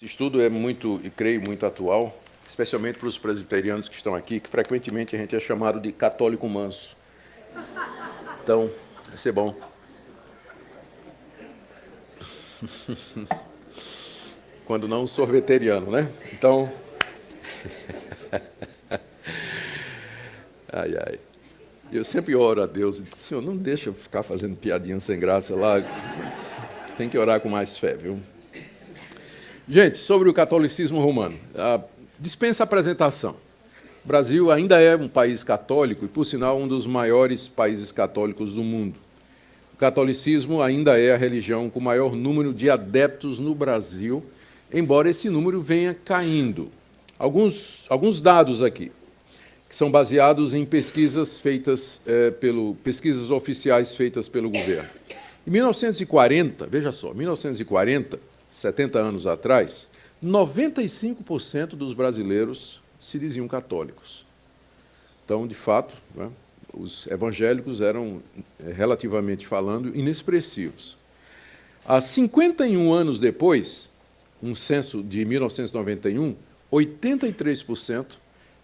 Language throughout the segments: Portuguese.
Esse estudo é muito, e creio, muito atual, especialmente para os presbiterianos que estão aqui, que frequentemente a gente é chamado de católico manso. Então, vai ser bom. Quando não sorveteriano, né? Então... Ai, ai. Eu sempre oro a Deus e digo, Senhor, não deixa eu ficar fazendo piadinha sem graça lá. Mas tem que orar com mais fé, viu? Gente, sobre o catolicismo romano, dispensa apresentação. O Brasil ainda é um país católico e, por sinal, um dos maiores países católicos do mundo. O catolicismo ainda é a religião com o maior número de adeptos no Brasil, embora esse número venha caindo. Alguns dados aqui, que são baseados em pesquisas pesquisas oficiais feitas pelo governo. Em 1940, veja só, 1940, 70 anos atrás, 95% dos brasileiros se diziam católicos. Então, de fato, né, os evangélicos eram, relativamente falando, inexpressivos. Há 51 anos depois, um censo de 1991, 83%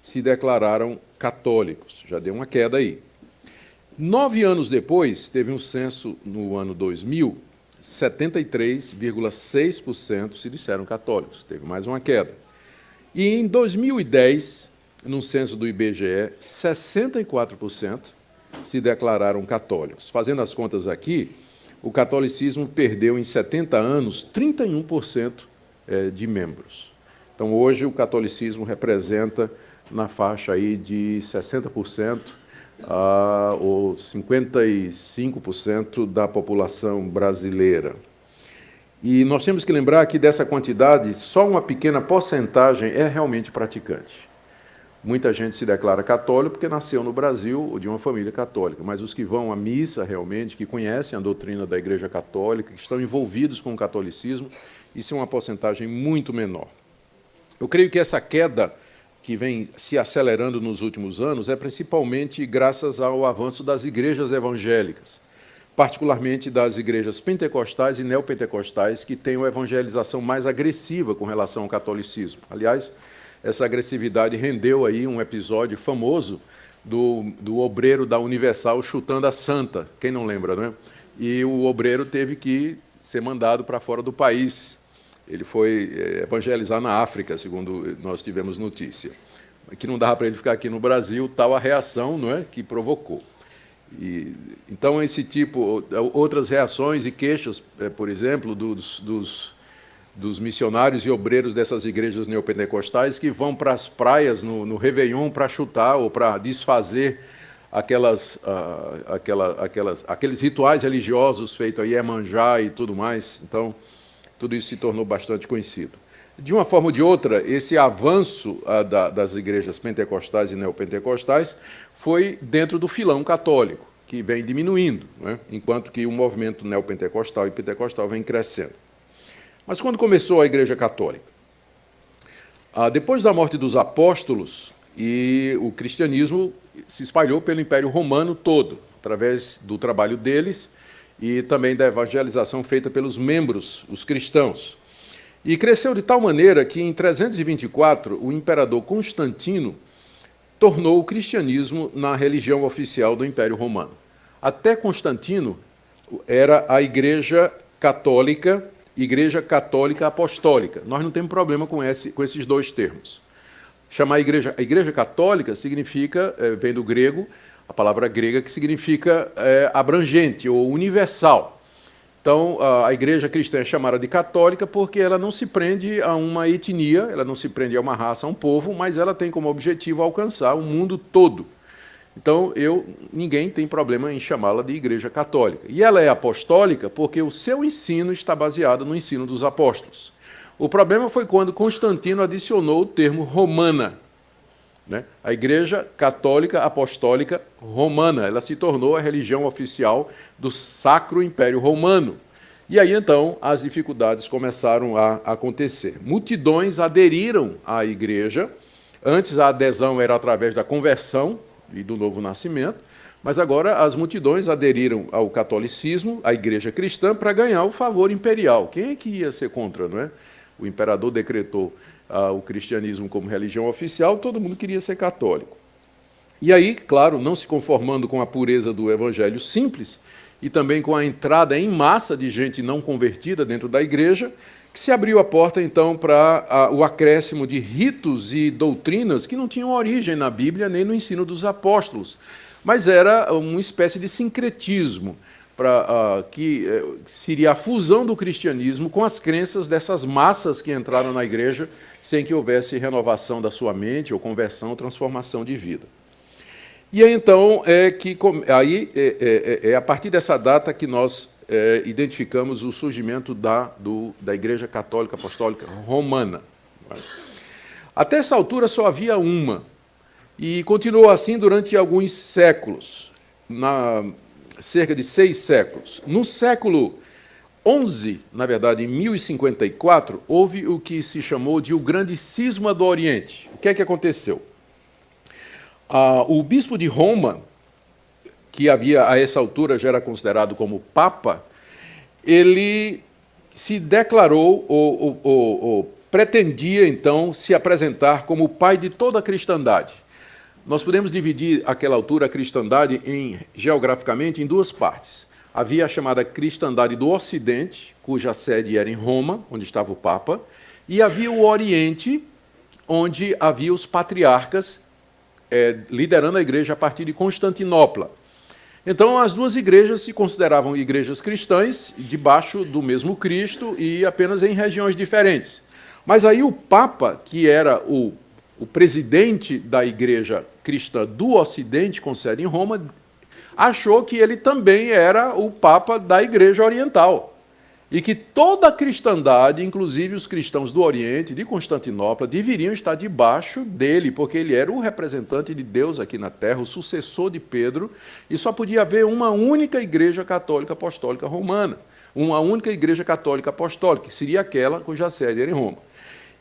se declararam católicos. Já deu uma queda aí. 9 anos depois, teve um censo no ano 2000, 73,6% se disseram católicos. Teve mais uma queda. E em 2010, no censo do IBGE, 64% se declararam católicos. Fazendo as contas aqui, o catolicismo perdeu em 70 anos 31% de membros. Então, hoje, o catolicismo representa na faixa aí de 60% ou 55% da população brasileira. E nós temos que lembrar que dessa quantidade, só uma pequena porcentagem é realmente praticante. Muita gente se declara católico porque nasceu no Brasil ou de uma família católica, mas os que vão à missa realmente, que conhecem a doutrina da Igreja Católica, que estão envolvidos com o catolicismo, isso é uma porcentagem muito menor. Eu creio que essa queda que vem se acelerando nos últimos anos é principalmente graças ao avanço das igrejas evangélicas, particularmente das igrejas pentecostais e neopentecostais, que têm uma evangelização mais agressiva com relação ao catolicismo. Aliás, essa agressividade rendeu aí um episódio famoso do obreiro da Universal chutando a santa, quem não lembra, né? E o obreiro teve que ser mandado para fora do país. Ele foi evangelizar na África, segundo nós tivemos notícia. Que não dava para ele ficar aqui no Brasil, tal a reação, não é, que provocou. Então, esse tipo, outras reações e queixas, por exemplo, dos missionários e obreiros dessas igrejas neopentecostais que vão para as praias no Réveillon para chutar ou para desfazer aqueles rituais religiosos feitos aí, Iemanjá e tudo mais. Então, tudo isso se tornou bastante conhecido. De uma forma ou de outra, esse avanço das igrejas pentecostais e neopentecostais foi dentro do filão católico, que vem diminuindo, né? Enquanto que o movimento neopentecostal e pentecostal vem crescendo. Mas quando começou a Igreja Católica? Depois da morte dos apóstolos, e o cristianismo se espalhou pelo Império Romano todo, através do trabalho deles, e também da evangelização feita pelos membros, os cristãos. E cresceu de tal maneira que, em 324, o imperador Constantino tornou o cristianismo na religião oficial do Império Romano. Até Constantino era a Igreja Católica Apostólica. Nós não temos problema com esses dois termos. Chamar a Igreja Católica significa, vem do grego, a palavra grega que significa abrangente ou universal. Então, a igreja cristã é chamada de católica porque ela não se prende a uma etnia, ela não se prende a uma raça, a um povo, mas ela tem como objetivo alcançar o mundo todo. Então, ninguém tem problema em chamá-la de igreja católica. E ela é apostólica porque o seu ensino está baseado no ensino dos apóstolos. O problema foi quando Constantino adicionou o termo romana, né? A Igreja Católica Apostólica Romana, ela se tornou a religião oficial do Sacro Império Romano. E aí, então, as dificuldades começaram a acontecer. Multidões aderiram à igreja. Antes, a adesão era através da conversão e do novo nascimento, mas agora as multidões aderiram ao catolicismo, à igreja cristã, para ganhar o favor imperial. Quem é que ia ser contra, não é? o imperador decretou o cristianismo como religião oficial, todo mundo queria ser católico. E aí, claro, não se conformando com a pureza do evangelho simples e também com a entrada em massa de gente não convertida dentro da igreja, que se abriu a porta, então, para o acréscimo de ritos e doutrinas que não tinham origem na Bíblia nem no ensino dos apóstolos, mas era uma espécie de sincretismo, que seria a fusão do cristianismo com as crenças dessas massas que entraram na igreja sem que houvesse renovação da sua mente ou conversão ou transformação de vida. E aí, então, é a partir dessa data que nós identificamos o surgimento da Igreja Católica Apostólica Romana. Até essa altura só havia uma, e continuou assim durante alguns séculos, cerca de 6 séculos. No século XI, na verdade, em 1054, houve o que se chamou de o Grande Cisma do Oriente. O que é que aconteceu? O bispo de Roma, que havia a essa altura já era considerado como papa, ele se declarou ou pretendia então se apresentar como o pai de toda a cristandade. Nós podemos dividir àquela altura a cristandade geograficamente em 2 partes. Havia a chamada cristandade do Ocidente, cuja sede era em Roma, onde estava o papa, e havia o Oriente, onde havia os patriarcas liderando a igreja a partir de Constantinopla. Então, as 2 igrejas se consideravam igrejas cristãs, debaixo do mesmo Cristo e apenas em regiões diferentes. Mas aí o Papa, que era o presidente da igreja cristã do Ocidente, com sede em Roma, achou que ele também era o Papa da igreja oriental. E que toda a cristandade, inclusive os cristãos do Oriente, de Constantinopla, deveriam estar debaixo dele, porque ele era o representante de Deus aqui na Terra, o sucessor de Pedro, e só podia haver uma única igreja católica apostólica romana, uma única igreja católica apostólica, que seria aquela cuja sede era em Roma.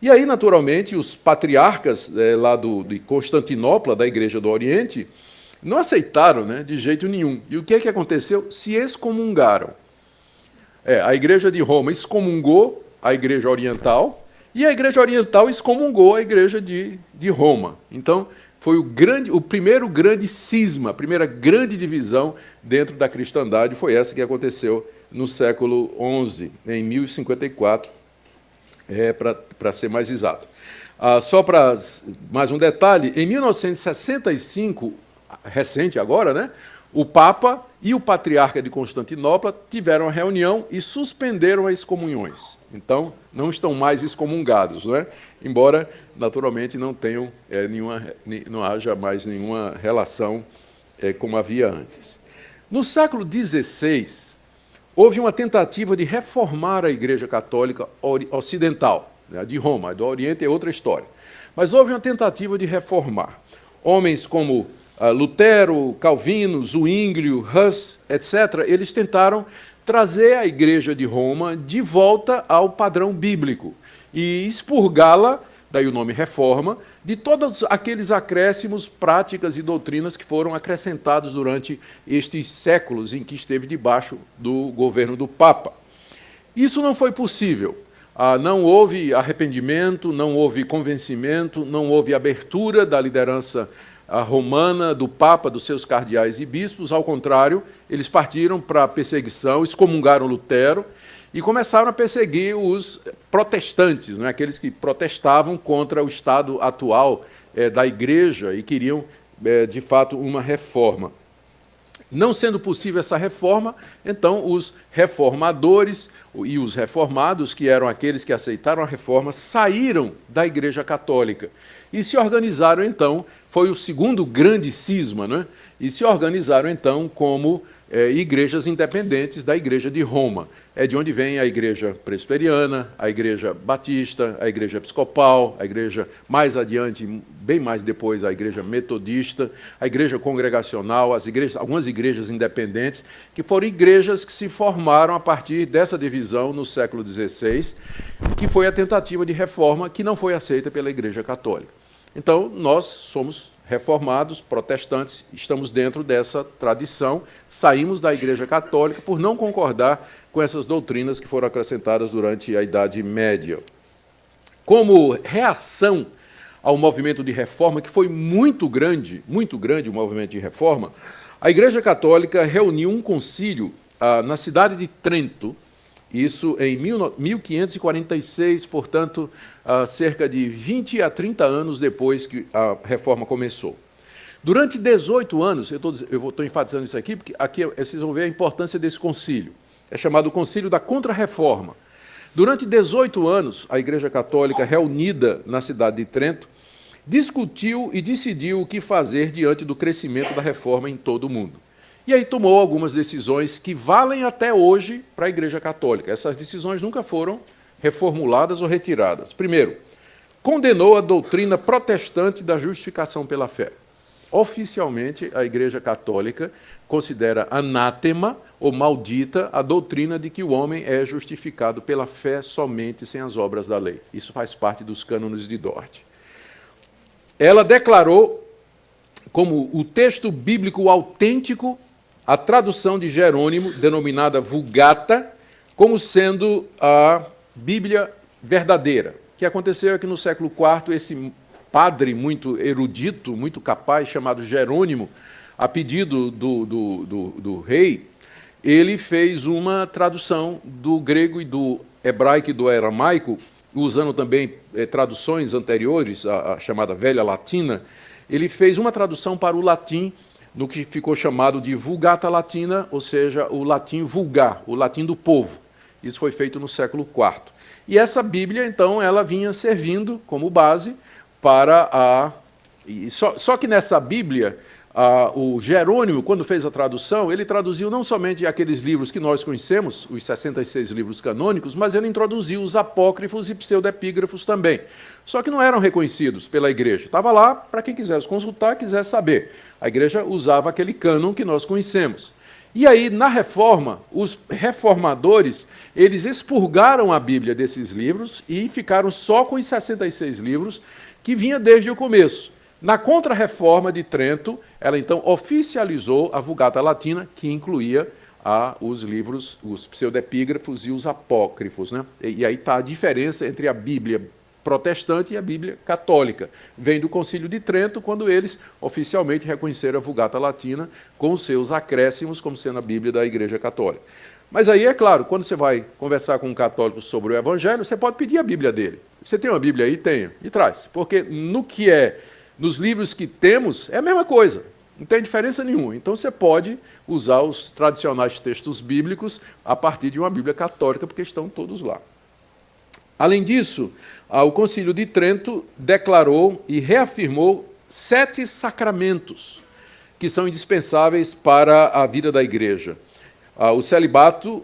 E aí, naturalmente, os patriarcas lá de Constantinopla, da igreja do Oriente, não aceitaram, de jeito nenhum. E o que é que aconteceu? Se excomungaram. A igreja de Roma excomungou a igreja oriental e a igreja oriental excomungou a igreja de Roma. Então, foi o primeiro grande cisma, a primeira grande divisão dentro da cristandade foi essa que aconteceu no século XI, em 1054, para ser mais exato. Só para mais um detalhe, em 1965, recente agora, o Papa e o Patriarca de Constantinopla tiveram uma reunião e suspenderam as excomunhões. Então, não estão mais excomungados, embora, naturalmente, não tenham não haja mais nenhuma relação como havia antes. No século XVI, houve uma tentativa de reformar a Igreja Católica Ocidental, de Roma. Do Oriente é outra história. Mas houve uma tentativa de reformar. Homens como Lutero, Calvino, Zwinglio, Hus, etc., eles tentaram trazer a Igreja de Roma de volta ao padrão bíblico e expurgá-la, daí o nome reforma, de todos aqueles acréscimos, práticas e doutrinas que foram acrescentados durante estes séculos em que esteve debaixo do governo do Papa. Isso não foi possível. Não houve arrependimento, não houve convencimento, não houve abertura da liderança romana, do Papa, dos seus cardeais e bispos. Ao contrário, eles partiram para a perseguição, excomungaram Lutero e começaram a perseguir os protestantes, aqueles que protestavam contra o estado atual da Igreja e queriam, de fato, uma reforma. Não sendo possível essa reforma, então os reformadores e os reformados, que eram aqueles que aceitaram a reforma, saíram da Igreja Católica e se organizaram, então, foi o segundo grande cisma, e se organizaram, então, como igrejas independentes da Igreja de Roma. É de onde vem a Igreja Presbiteriana, a Igreja Batista, a Igreja Episcopal, a Igreja mais adiante, bem mais depois, a Igreja Metodista, a Igreja Congregacional, algumas igrejas independentes, que foram igrejas que se formaram a partir dessa divisão no século XVI, que foi a tentativa de reforma que não foi aceita pela Igreja Católica. Então, nós somos reformados, protestantes, estamos dentro dessa tradição, saímos da Igreja Católica por não concordar com essas doutrinas que foram acrescentadas durante a Idade Média. como reação ao movimento de reforma, que foi muito grande o movimento de reforma, a Igreja Católica reuniu um concílio na cidade de Trento, isso em 1546, portanto, cerca de 20 a 30 anos depois que a reforma começou. Durante 18 anos, eu estou enfatizando isso aqui, porque aqui vocês vão ver a importância desse concílio. É chamado Concílio da Contra-Reforma. Durante 18 anos, a Igreja Católica, reunida na cidade de Trento, discutiu e decidiu o que fazer diante do crescimento da reforma em todo o mundo. E aí tomou algumas decisões que valem até hoje para a Igreja Católica. Essas decisões nunca foram reformuladas ou retiradas. Primeiro, condenou a doutrina protestante da justificação pela fé. Oficialmente, a Igreja Católica considera anátema ou maldita a doutrina de que o homem é justificado pela fé somente sem as obras da lei. Isso faz parte dos cânones de Dort. Ela declarou como o texto bíblico autêntico a tradução de Jerônimo, denominada Vulgata, como sendo a Bíblia verdadeira. O que aconteceu é que no século IV, esse padre muito erudito, muito capaz, chamado Jerônimo, a pedido do rei, ele fez uma tradução do grego e do hebraico e do aramaico, usando também traduções anteriores, a chamada Velha Latina. Ele fez uma tradução para o latim, no que ficou chamado de Vulgata Latina, ou seja, o latim vulgar, o latim do povo. Isso foi feito no século IV. E essa Bíblia, então, ela vinha servindo como base para a... Só que nessa Bíblia, o Jerônimo, quando fez a tradução, ele traduziu não somente aqueles livros que nós conhecemos, os 66 livros canônicos, mas ele introduziu os apócrifos e pseudepígrafos também. Só que não eram reconhecidos pela Igreja. Estava lá para quem quisesse consultar, quisesse saber. A Igreja usava aquele cânon que nós conhecemos. E aí, na Reforma, os reformadores, eles expurgaram a Bíblia desses livros e ficaram só com os 66 livros que vinha desde o começo. Na Contra-Reforma de Trento, ela então oficializou a Vulgata Latina, que incluía os livros, os pseudepígrafos e os apócrifos, né? E aí está a diferença entre a Bíblia protestante e a Bíblia católica. Vem do Concílio de Trento, quando eles oficialmente reconheceram a Vulgata Latina com os seus acréscimos, como sendo a Bíblia da Igreja Católica. Mas aí, é claro, quando você vai conversar com um católico sobre o Evangelho, você pode pedir a Bíblia dele. Você tem uma Bíblia aí? Tenha. E traz. Porque nos livros que temos, é a mesma coisa. Não tem diferença nenhuma. Então, você pode usar os tradicionais textos bíblicos a partir de uma Bíblia católica, porque estão todos lá. Além disso, o Concílio de Trento declarou e reafirmou 7 sacramentos que são indispensáveis para a vida da Igreja. O celibato,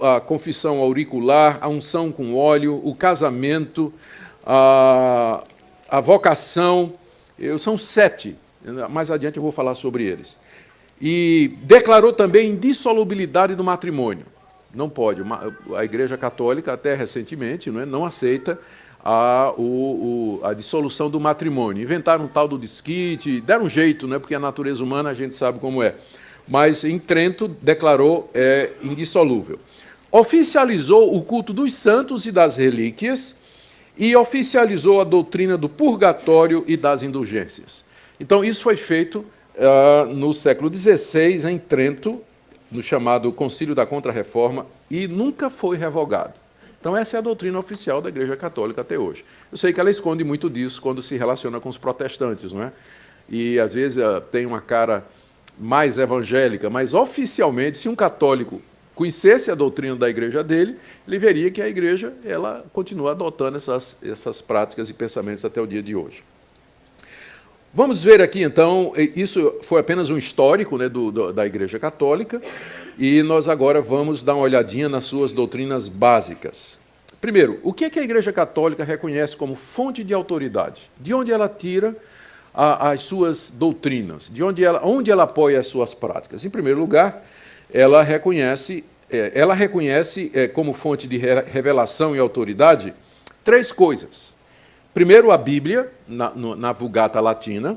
a confissão auricular, a unção com óleo, o casamento, a vocação, são 7. Mais adiante eu vou falar sobre eles. E declarou também a indissolubilidade do matrimônio. Não pode. A Igreja Católica, até recentemente, não aceita a dissolução do matrimônio. Inventaram um tal do desquite, deram um jeito, porque a natureza humana a gente sabe como é. Mas em Trento declarou indissolúvel. Oficializou o culto dos santos e das relíquias e oficializou a doutrina do purgatório e das indulgências. Então, isso foi feito no século XVI, em Trento, no chamado Concílio da Contra-Reforma, e nunca foi revogado. Então, essa é a doutrina oficial da Igreja Católica até hoje. Eu sei que ela esconde muito disso quando se relaciona com os protestantes, não é? E, às vezes, tem uma cara mais evangélica, mas, oficialmente, se um católico conhecesse a doutrina da igreja dele, ele veria que a igreja ela continua adotando essas práticas e pensamentos até o dia de hoje. Vamos ver aqui, então, isso foi apenas um histórico, da Igreja Católica, e nós agora vamos dar uma olhadinha nas suas doutrinas básicas. Primeiro, o que é que a Igreja Católica reconhece como fonte de autoridade? De onde ela tira as suas doutrinas? Onde ela apoia as suas práticas? Em primeiro lugar, ela reconhece como fonte de revelação e autoridade 3 coisas. Primeiro, a Bíblia, na Vulgata Latina,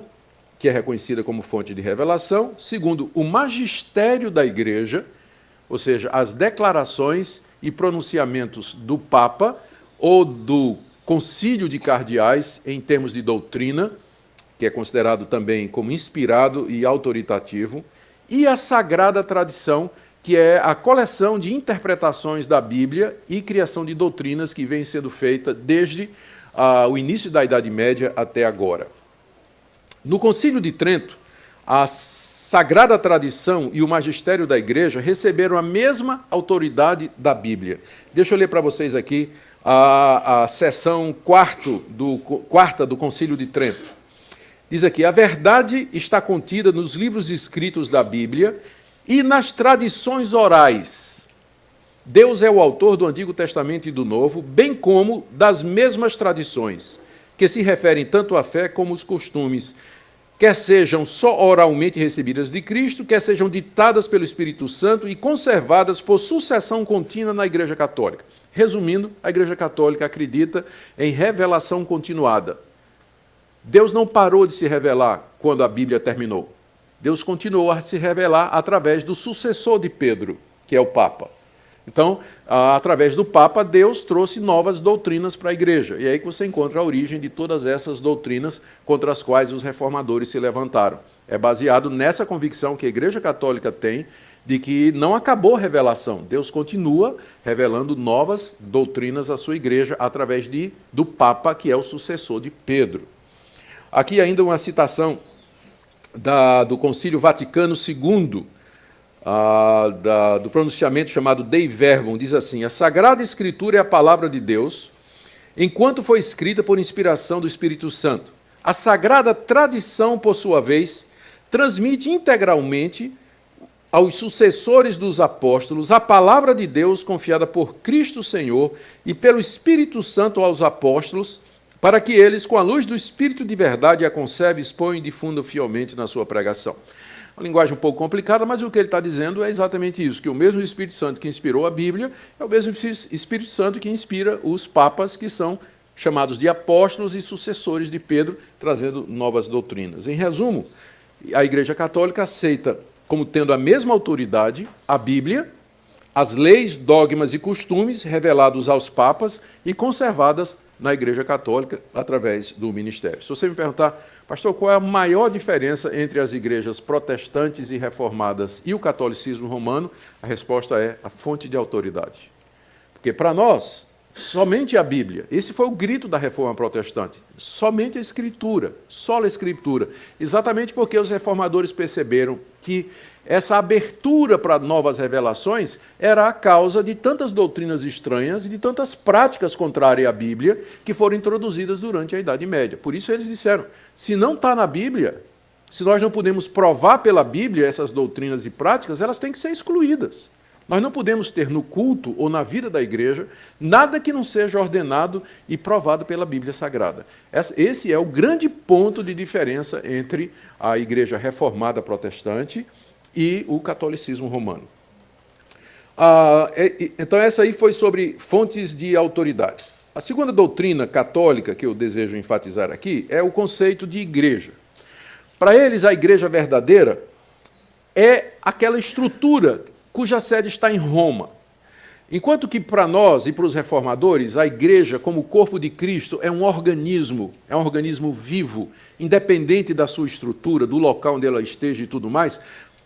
que é reconhecida como fonte de revelação. Segundo, o magistério da Igreja, ou seja, as declarações e pronunciamentos do Papa, ou do Concílio de Cardeais, em termos de doutrina, que é considerado também como inspirado e autoritativo, e a Sagrada Tradição, que é a coleção de interpretações da Bíblia e criação de doutrinas que vem sendo feita desde o início da Idade Média até agora. No Concílio de Trento, a Sagrada Tradição e o magistério da Igreja receberam a mesma autoridade da Bíblia. Deixa eu ler para vocês aqui a seção quarta do Concílio de Trento. Diz aqui: a verdade está contida nos livros escritos da Bíblia e nas tradições orais. Deus é o autor do Antigo Testamento e do Novo, bem como das mesmas tradições, que se referem tanto à fé como aos costumes, quer sejam só oralmente recebidas de Cristo, quer sejam ditadas pelo Espírito Santo e conservadas por sucessão contínua na Igreja Católica. Resumindo, a Igreja Católica acredita em revelação continuada. Deus não parou de se revelar quando a Bíblia terminou. Deus continuou a se revelar através do sucessor de Pedro, que é o Papa. Então, através do Papa, Deus trouxe novas doutrinas para a Igreja. E é aí que você encontra a origem de todas essas doutrinas contra as quais os reformadores se levantaram. É baseado nessa convicção que a Igreja Católica tem de que não acabou a revelação. Deus continua revelando novas doutrinas à sua Igreja através do Papa, que é o sucessor de Pedro. Aqui ainda uma citação do Concílio Vaticano II, do pronunciamento chamado Dei Verbum, diz assim: a Sagrada Escritura é a palavra de Deus, enquanto foi escrita por inspiração do Espírito Santo. A Sagrada Tradição, por sua vez, transmite integralmente aos sucessores dos apóstolos a palavra de Deus confiada por Cristo Senhor e pelo Espírito Santo aos apóstolos, para que eles, com a luz do Espírito de verdade, a conservem, exponham e difundam fielmente na sua pregação. Uma linguagem um pouco complicada, mas o que ele está dizendo é exatamente isso, que o mesmo Espírito Santo que inspirou a Bíblia é o mesmo Espírito Santo que inspira os papas, que são chamados de apóstolos e sucessores de Pedro, trazendo novas doutrinas. Em resumo, a Igreja Católica aceita como tendo a mesma autoridade a Bíblia, as leis, dogmas e costumes revelados aos papas e conservadas na Igreja Católica através do ministério. Se você me perguntar, pastor, qual é a maior diferença entre as igrejas protestantes e reformadas e o catolicismo romano, a resposta é a fonte de autoridade. Porque para nós, somente a Bíblia, esse foi o grito da reforma protestante, somente a Escritura, só a Escritura, exatamente porque os reformadores perceberam que essa abertura para novas revelações era a causa de tantas doutrinas estranhas e de tantas práticas contrárias à Bíblia que foram introduzidas durante a Idade Média. Por isso eles disseram, se não está na Bíblia, se nós não podemos provar pela Bíblia essas doutrinas e práticas, elas têm que ser excluídas. Nós não podemos ter no culto ou na vida da igreja nada que não seja ordenado e provado pela Bíblia Sagrada. Esse é o grande ponto de diferença entre a igreja reformada protestante e o catolicismo romano. Então, essa aí foi sobre fontes de autoridade. A segunda doutrina católica que eu desejo enfatizar aqui é o conceito de igreja. Para eles, a igreja verdadeira é aquela estrutura cuja sede está em Roma. Enquanto que para nós e para os reformadores, a igreja, como corpo de Cristo, é um organismo vivo, independente da sua estrutura, do local onde ela esteja e tudo mais.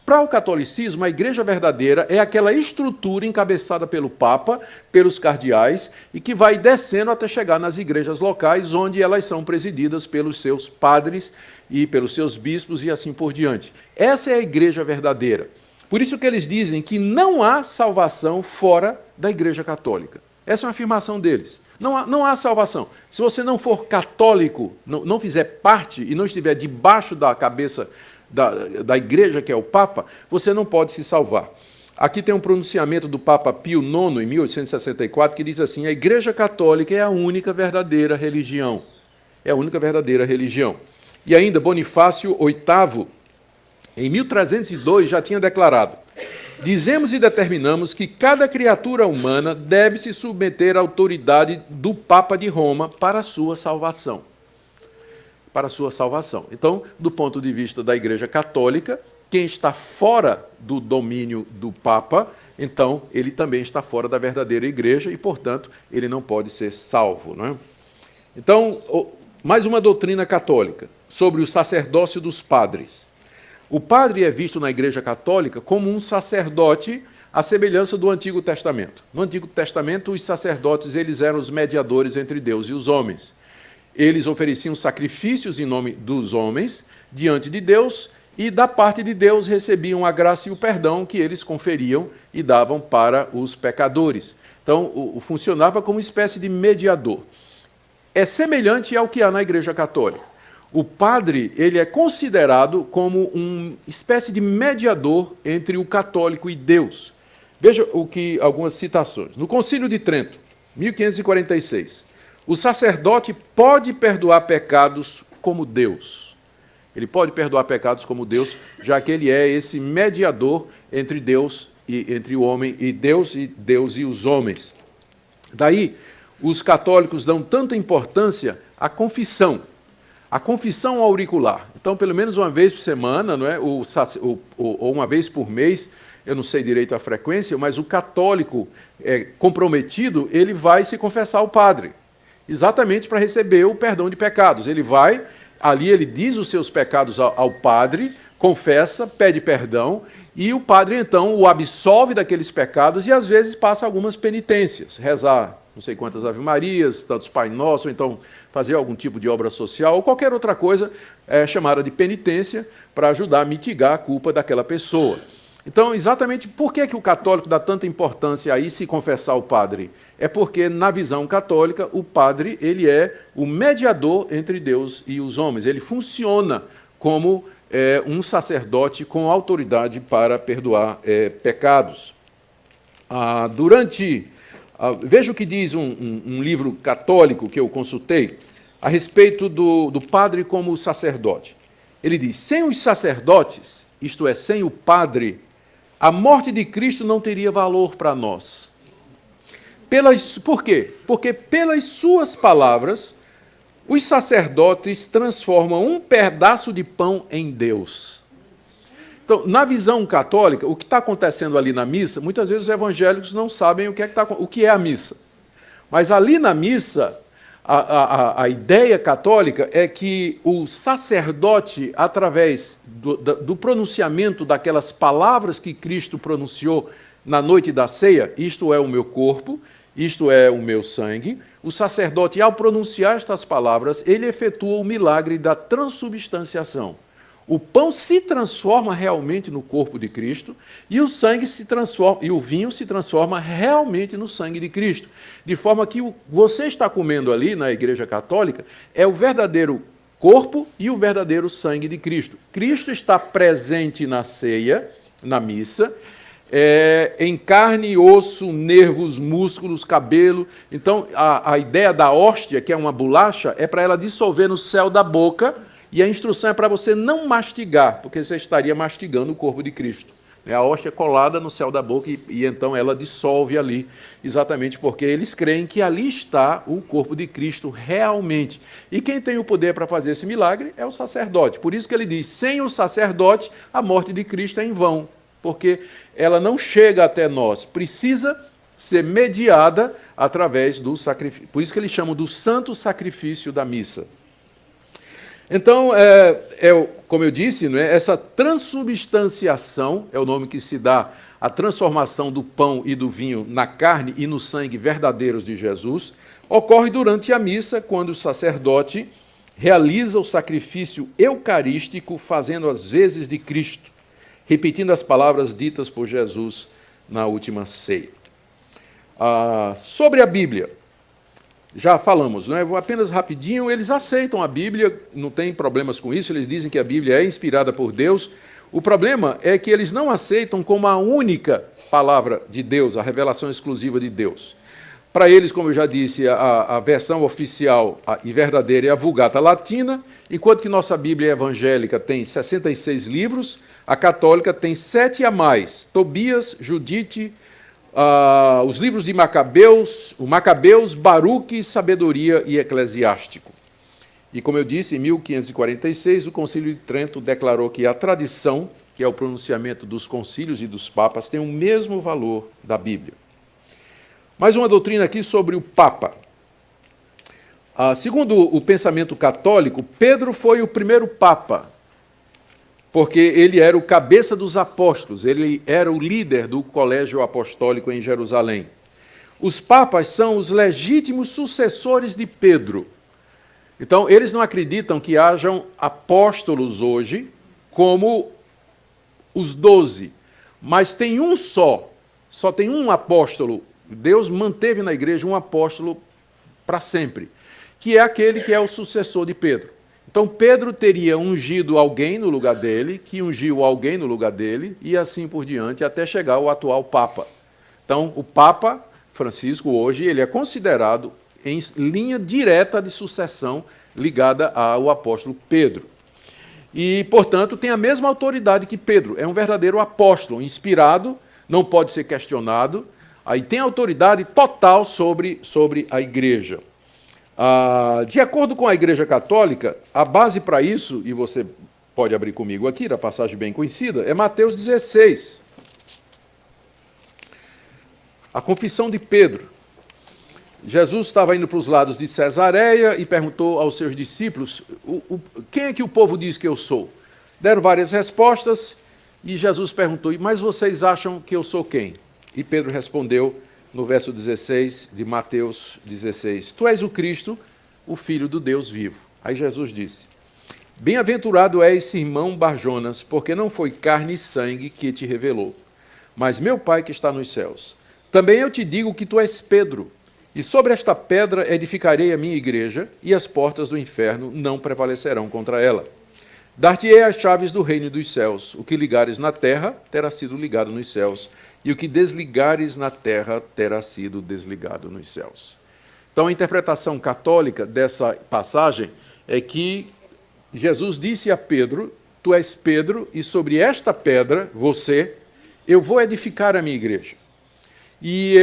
Para o catolicismo, a igreja verdadeira é aquela estrutura encabeçada pelo Papa, pelos cardeais, e que vai descendo até chegar nas igrejas locais, onde elas são presididas pelos seus padres e pelos seus bispos e assim por diante. Essa é a igreja verdadeira. Por isso que eles dizem que não há salvação fora da Igreja Católica. Essa é uma afirmação deles. Não há salvação. Se você não for católico, não fizer parte e não estiver debaixo da cabeça da igreja, que é o Papa, você não pode se salvar. Aqui tem um pronunciamento do Papa Pio IX, em 1864, que diz assim: a Igreja Católica é a única verdadeira religião. É a única verdadeira religião. E ainda Bonifácio VIII, em 1302, já tinha declarado: dizemos e determinamos que cada criatura humana deve se submeter à autoridade do Papa de Roma para a sua salvação. Para a sua salvação. Então, do ponto de vista da Igreja Católica, quem está fora do domínio do Papa, então ele também está fora da verdadeira igreja e, portanto, ele não pode ser salvo. Não é? Então, mais uma doutrina católica sobre o sacerdócio dos padres. O padre é visto na Igreja Católica como um sacerdote à semelhança do Antigo Testamento. No Antigo Testamento, os sacerdotes eles eram os mediadores entre Deus e os homens. Eles ofereciam sacrifícios em nome dos homens diante de Deus e, da parte de Deus, recebiam a graça e o perdão que eles conferiam e davam para os pecadores. Então, funcionava como uma espécie de mediador. É semelhante ao que há na Igreja Católica. O padre ele é considerado como uma espécie de mediador entre o católico e Deus. Veja algumas citações. No Concílio de Trento, 1546, o sacerdote pode perdoar pecados como Deus. Ele pode perdoar pecados como Deus, já que ele é esse mediador entre Deus e entre o homem e Deus e os homens. Daí, os católicos dão tanta importância à confissão. A confissão auricular. Então, pelo menos uma vez por semana, não é? ou uma vez por mês, eu não sei direito a frequência, mas o católico comprometido, ele vai se confessar ao padre, exatamente para receber o perdão de pecados. Ele vai, ali ele diz os seus pecados ao padre, confessa, pede perdão, e o padre, então, o absolve daqueles pecados e, às vezes, passa algumas penitências, rezar não sei quantas ave-marias, tantos Pai Nosso, ou então fazer algum tipo de obra social, ou qualquer outra coisa chamada de penitência, para ajudar a mitigar a culpa daquela pessoa. Então, exatamente por que o católico dá tanta importância a ir se confessar ao padre? É porque, na visão católica, o padre ele é o mediador entre Deus e os homens. Ele funciona como um sacerdote com autoridade para perdoar pecados. Veja o que diz um livro católico que eu consultei a respeito do padre como sacerdote. Ele diz, sem os sacerdotes, isto é, sem o padre, a morte de Cristo não teria valor para nós. Por quê? Porque pelas suas palavras, os sacerdotes transformam um pedaço de pão em Deus. Então, na visão católica, o que está acontecendo ali na missa, muitas vezes os evangélicos não sabem o que é a missa. Mas ali na missa, a ideia católica é que o sacerdote, através do pronunciamento daquelas palavras que Cristo pronunciou na noite da ceia, isto é o meu corpo, isto é o meu sangue, o sacerdote, ao pronunciar estas palavras, ele efetua o milagre da transubstanciação. O pão se transforma realmente no corpo de Cristo e o sangue se transforma, e o vinho se transforma realmente no sangue de Cristo. De forma que você está comendo ali na Igreja Católica é o verdadeiro corpo e o verdadeiro sangue de Cristo. Cristo está presente na ceia, na missa, em carne, osso, nervos, músculos, cabelo. Então, a ideia da hóstia, que é uma bolacha, é para ela dissolver no céu da boca. E a instrução é para você não mastigar, porque você estaria mastigando o corpo de Cristo. A hóstia é colada no céu da boca e então ela dissolve ali, exatamente porque eles creem que ali está o corpo de Cristo realmente. E quem tem o poder para fazer esse milagre é o sacerdote. Por isso que ele diz, sem o sacerdote, a morte de Cristo é em vão, porque ela não chega até nós, precisa ser mediada através do sacrifício. Por isso que eles chamam do santo sacrifício da missa. Então, como eu disse, essa transubstanciação é o nome que se dá à transformação do pão e do vinho na carne e no sangue verdadeiros de Jesus, ocorre durante a missa, quando o sacerdote realiza o sacrifício eucarístico, fazendo as vezes de Cristo, repetindo as palavras ditas por Jesus na última ceia. Sobre a Bíblia. Já falamos, não é? Vou apenas rapidinho, eles aceitam a Bíblia, não tem problemas com isso, eles dizem que a Bíblia é inspirada por Deus. O problema é que eles não aceitam como a única palavra de Deus, a revelação exclusiva de Deus. Para eles, como eu já disse, a versão oficial e verdadeira é a Vulgata Latina, enquanto que nossa Bíblia evangélica tem 66 livros, a católica tem 7 a mais, Tobias, Judite, os livros de Macabeus, Baruque, Sabedoria e Eclesiástico. E como eu disse, em 1546, o Concílio de Trento declarou que a tradição que é o pronunciamento dos concílios e dos papas, tem o mesmo valor da Bíblia. Mais uma doutrina aqui sobre o Papa. Segundo o pensamento católico, Pedro foi o primeiro Papa, porque ele era o cabeça dos apóstolos, ele era o líder do colégio apostólico em Jerusalém. Os papas são os legítimos sucessores de Pedro. Então, eles não acreditam que hajam apóstolos hoje como os 12, mas tem um só tem um apóstolo. Deus manteve na igreja um apóstolo para sempre, que é aquele que é o sucessor de Pedro. Então, Pedro teria ungido alguém no lugar dele, que ungiu alguém no lugar dele, e assim por diante, até chegar ao atual Papa. Então, o Papa Francisco, hoje, ele é considerado em linha direta de sucessão ligada ao apóstolo Pedro. E, portanto, tem a mesma autoridade que Pedro. É um verdadeiro apóstolo, inspirado, não pode ser questionado, aí tem autoridade total sobre a igreja. De acordo com a Igreja Católica, a base para isso, e você pode abrir comigo aqui, na passagem bem conhecida, é Mateus 16. A confissão de Pedro. Jesus estava indo para os lados de Cesareia e perguntou aos seus discípulos, quem é que o povo diz que eu sou? Deram várias respostas e Jesus perguntou, mas vocês acham que eu sou quem? E Pedro respondeu no verso 16 de Mateus 16, tu és o Cristo, o Filho do Deus vivo. Aí Jesus disse, bem-aventurado és, Simão Barjonas, porque não foi carne e sangue que te revelou, mas meu Pai que está nos céus. Também eu te digo que tu és Pedro, e sobre esta pedra edificarei a minha igreja, e as portas do inferno não prevalecerão contra ela. Dar-te-ei as chaves do reino dos céus. O que ligares na terra terá sido ligado nos céus, e o que desligares na terra terá sido desligado nos céus. Então, a interpretação católica dessa passagem é que Jesus disse a Pedro, tu és Pedro, e sobre esta pedra, você, eu vou edificar a minha igreja. E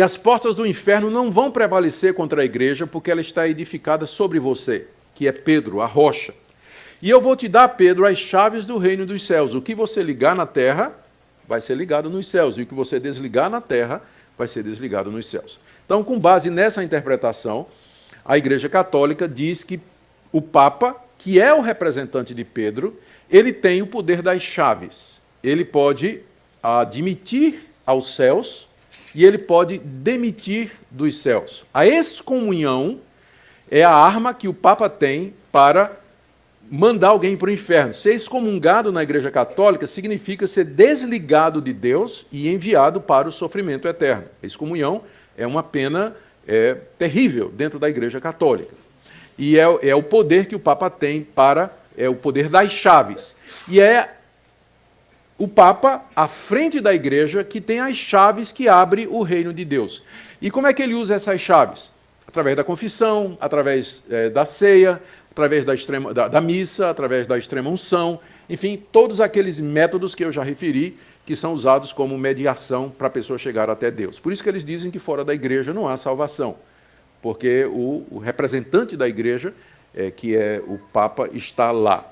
as portas do inferno não vão prevalecer contra a igreja, porque ela está edificada sobre você, que é Pedro, a rocha. E eu vou te dar, Pedro, as chaves do reino dos céus. O que você ligar na terra, vai ser ligado nos céus. E o que você desligar na terra, vai ser desligado nos céus. Então, com base nessa interpretação, a Igreja Católica diz que o Papa, que é o representante de Pedro, ele tem o poder das chaves. Ele pode admitir aos céus e ele pode demitir dos céus. A excomunhão é a arma que o Papa tem para mandar alguém para o inferno. Ser excomungado na Igreja Católica significa ser desligado de Deus e enviado para o sofrimento eterno. A excomunhão é uma pena terrível dentro da Igreja Católica. E é o poder que o Papa tem é o poder das chaves. E é o Papa, à frente da Igreja, que tem as chaves que abrem o reino de Deus. E como é que ele usa essas chaves? Através da confissão, através da ceia, através da missa, através da extrema-unção, enfim, todos aqueles métodos que eu já referi, que são usados como mediação para a pessoa chegar até Deus. Por isso que eles dizem que fora da igreja não há salvação, porque o representante da igreja, que é o Papa, está lá.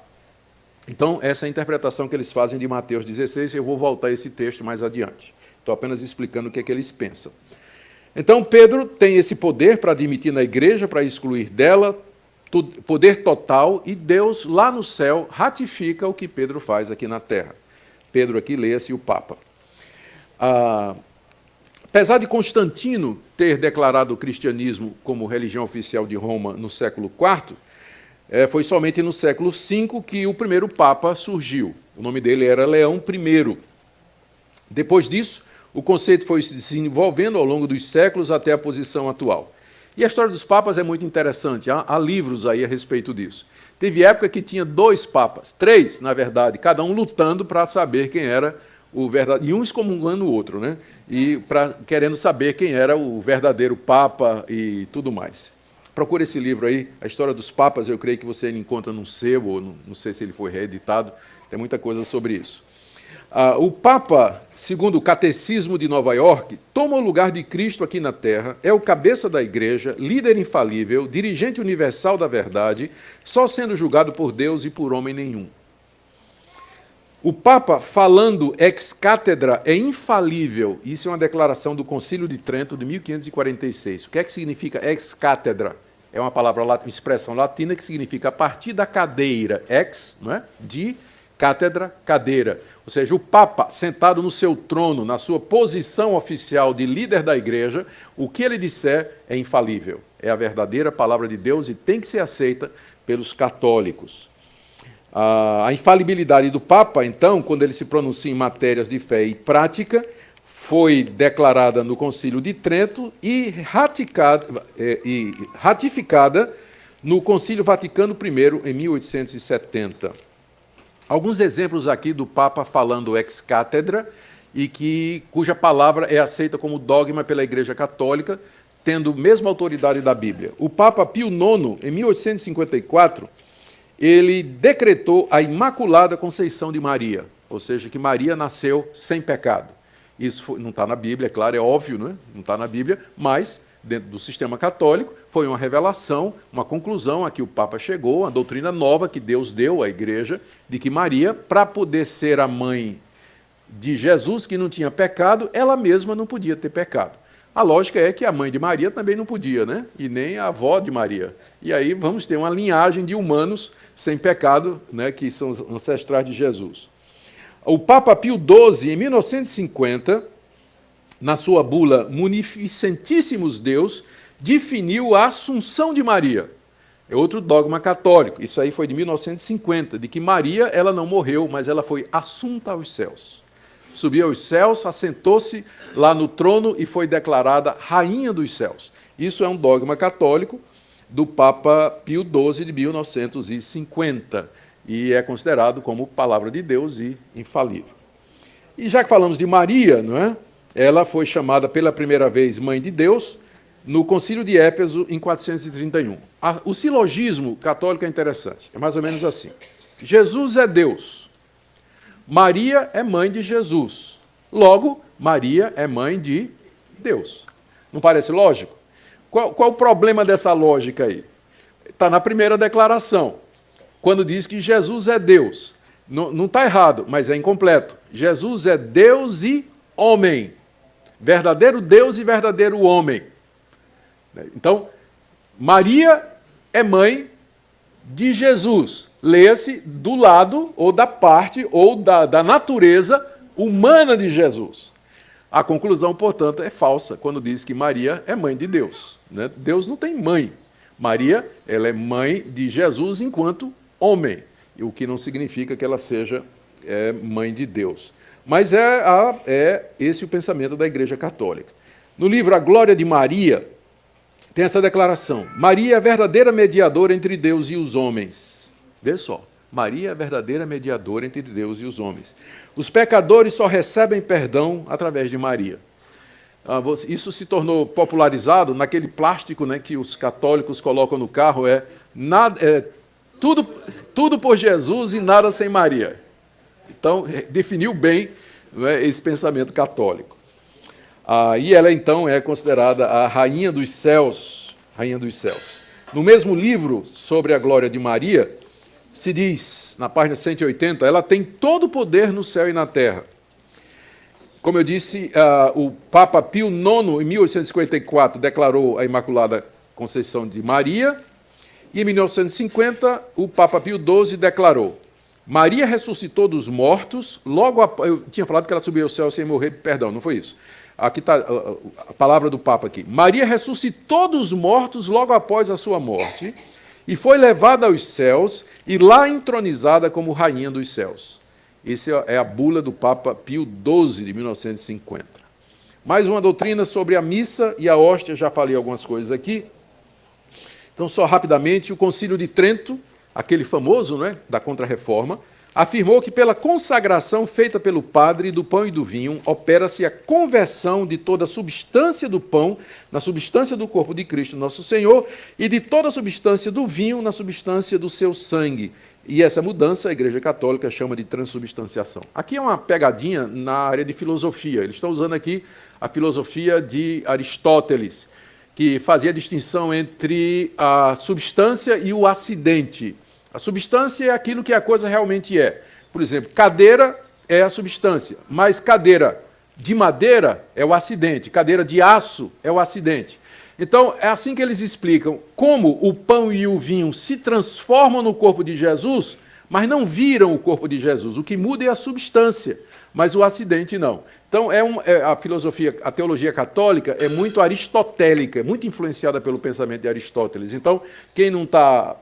Então, essa é a interpretação que eles fazem de Mateus 16, eu vou voltar a esse texto mais adiante. Estou apenas explicando o que é que eles pensam. Então, Pedro tem esse poder para admitir na igreja, para excluir dela, poder total, e Deus, lá no céu, ratifica o que Pedro faz aqui na terra. Pedro aqui, leia-se o Papa. Apesar de Constantino ter declarado o cristianismo como religião oficial de Roma no século IV, foi somente no século V que o primeiro Papa surgiu. O nome dele era Leão I. Depois disso, o conceito foi se desenvolvendo ao longo dos séculos até a posição atual. E a história dos papas é muito interessante, há livros aí a respeito disso. Teve época que tinha 2 papas, 3, na verdade, cada um lutando para saber quem era o verdadeiro, e um excomungando o outro, né? E querendo saber quem era o verdadeiro papa e tudo mais. Procure esse livro aí, A História dos Papas, eu creio que você encontra num sebo, ou não sei se ele foi reeditado, tem muita coisa sobre isso. O Papa, segundo o Catecismo de Nova York, toma o lugar de Cristo aqui na Terra, é o cabeça da Igreja, líder infalível, dirigente universal da verdade, só sendo julgado por Deus e por homem nenhum. O Papa, falando ex cátedra, é infalível. Isso é uma declaração do Concílio de Trento de 1546. O que é que significa ex cátedra? É uma palavra, uma expressão latina que significa a partir da cadeira, ex, não é? De cátedra, cadeira. Ou seja, o Papa, sentado no seu trono, na sua posição oficial de líder da Igreja, o que ele disser é infalível. É a verdadeira palavra de Deus e tem que ser aceita pelos católicos. A infalibilidade do Papa, então, quando ele se pronuncia em matérias de fé e prática, foi declarada no Concílio de Trento e ratificada no Concílio Vaticano I, em 1870. Alguns exemplos aqui do Papa falando ex cátedra e cuja palavra é aceita como dogma pela Igreja Católica, tendo a mesma autoridade da Bíblia. O Papa Pio IX, em 1854, ele decretou a Imaculada Conceição de Maria, ou seja, que Maria nasceu sem pecado. Isso não está na Bíblia, é claro, é óbvio, não é? Não está na Bíblia, mas dentro do sistema católico foi uma revelação, uma conclusão a que o Papa chegou, uma doutrina nova que Deus deu à Igreja, de que Maria, para poder ser a mãe de Jesus, que não tinha pecado, ela mesma não podia ter pecado. A lógica é que a mãe de Maria também não podia, né? E nem a avó de Maria. E aí vamos ter uma linhagem de humanos sem pecado, né, que são os ancestrais de Jesus. O Papa Pio XII, em 1950, na sua bula Munificentíssimos Deus, definiu a Assunção de Maria. É outro dogma católico. Isso aí foi de 1950, de que Maria ela não morreu, mas ela foi assunta aos céus. Subiu aos céus, assentou-se lá no trono e foi declarada Rainha dos Céus. Isso é um dogma católico do Papa Pio XII de 1950 e é considerado como palavra de Deus e infalível. E já que falamos de Maria, não é? Ela foi chamada pela primeira vez Mãe de Deus no Concílio de Éfeso em 431. O silogismo católico é interessante, é mais ou menos assim. Jesus é Deus, Maria é mãe de Jesus, logo Maria é mãe de Deus. Não parece lógico? Qual o problema dessa lógica aí? Está na primeira declaração, quando diz que Jesus é Deus. Não está errado, mas é incompleto. Jesus é Deus e homem. Verdadeiro Deus e verdadeiro homem. Então, Maria é mãe de Jesus. Leia-se do lado, ou da parte, ou da natureza humana de Jesus. A conclusão, portanto, é falsa quando diz que Maria é mãe de Deus. Né? Deus não tem mãe. Maria, ela é mãe de Jesus enquanto homem, o que não significa que ela seja mãe de Deus. Mas é esse o pensamento da Igreja Católica. No livro A Glória de Maria, tem essa declaração: Maria é a verdadeira mediadora entre Deus e os homens. Vê só, Maria é a verdadeira mediadora entre Deus e os homens. Os pecadores só recebem perdão através de Maria. Isso se tornou popularizado naquele plástico, né, que os católicos colocam no carro, tudo por Jesus e nada sem Maria. Então, definiu bem, né, esse pensamento católico. E ela, então, é considerada a Rainha dos Céus. Rainha dos Céus. No mesmo livro sobre a glória de Maria, se diz, na página 180, ela tem todo o poder no céu e na terra. Como eu disse, o Papa Pio IX, em 1854, declarou a Imaculada Conceição de Maria, e em 1950, o Papa Pio XII declarou: Maria ressuscitou dos mortos, eu tinha falado que ela subiu ao céu sem morrer, perdão, não foi isso. Aqui está a palavra do Papa aqui. Maria ressuscitou dos mortos logo após a sua morte, e foi levada aos céus, e lá entronizada como Rainha dos Céus. Essa é a bula do Papa Pio XII, de 1950. Mais uma doutrina sobre a missa e a hóstia, já falei algumas coisas aqui. Então, só rapidamente, o Concílio de Trento, aquele famoso, né, da Contra-Reforma, afirmou que pela consagração feita pelo padre do pão e do vinho, opera-se a conversão de toda a substância do pão na substância do corpo de Cristo nosso Senhor e de toda a substância do vinho na substância do seu sangue. E essa mudança a Igreja Católica chama de transubstanciação. Aqui é uma pegadinha na área de filosofia. Eles estão usando aqui a filosofia de Aristóteles, que fazia a distinção entre a substância e o acidente. A substância é aquilo que a coisa realmente é. Por exemplo, cadeira é a substância, mas cadeira de madeira é o acidente, cadeira de aço é o acidente. Então, é assim que eles explicam como o pão e o vinho se transformam no corpo de Jesus, mas não viram o corpo de Jesus. O que muda é a substância, mas o acidente não. Então, a filosofia, a teologia católica é muito aristotélica, muito influenciada pelo pensamento de Aristóteles. Então, quem não está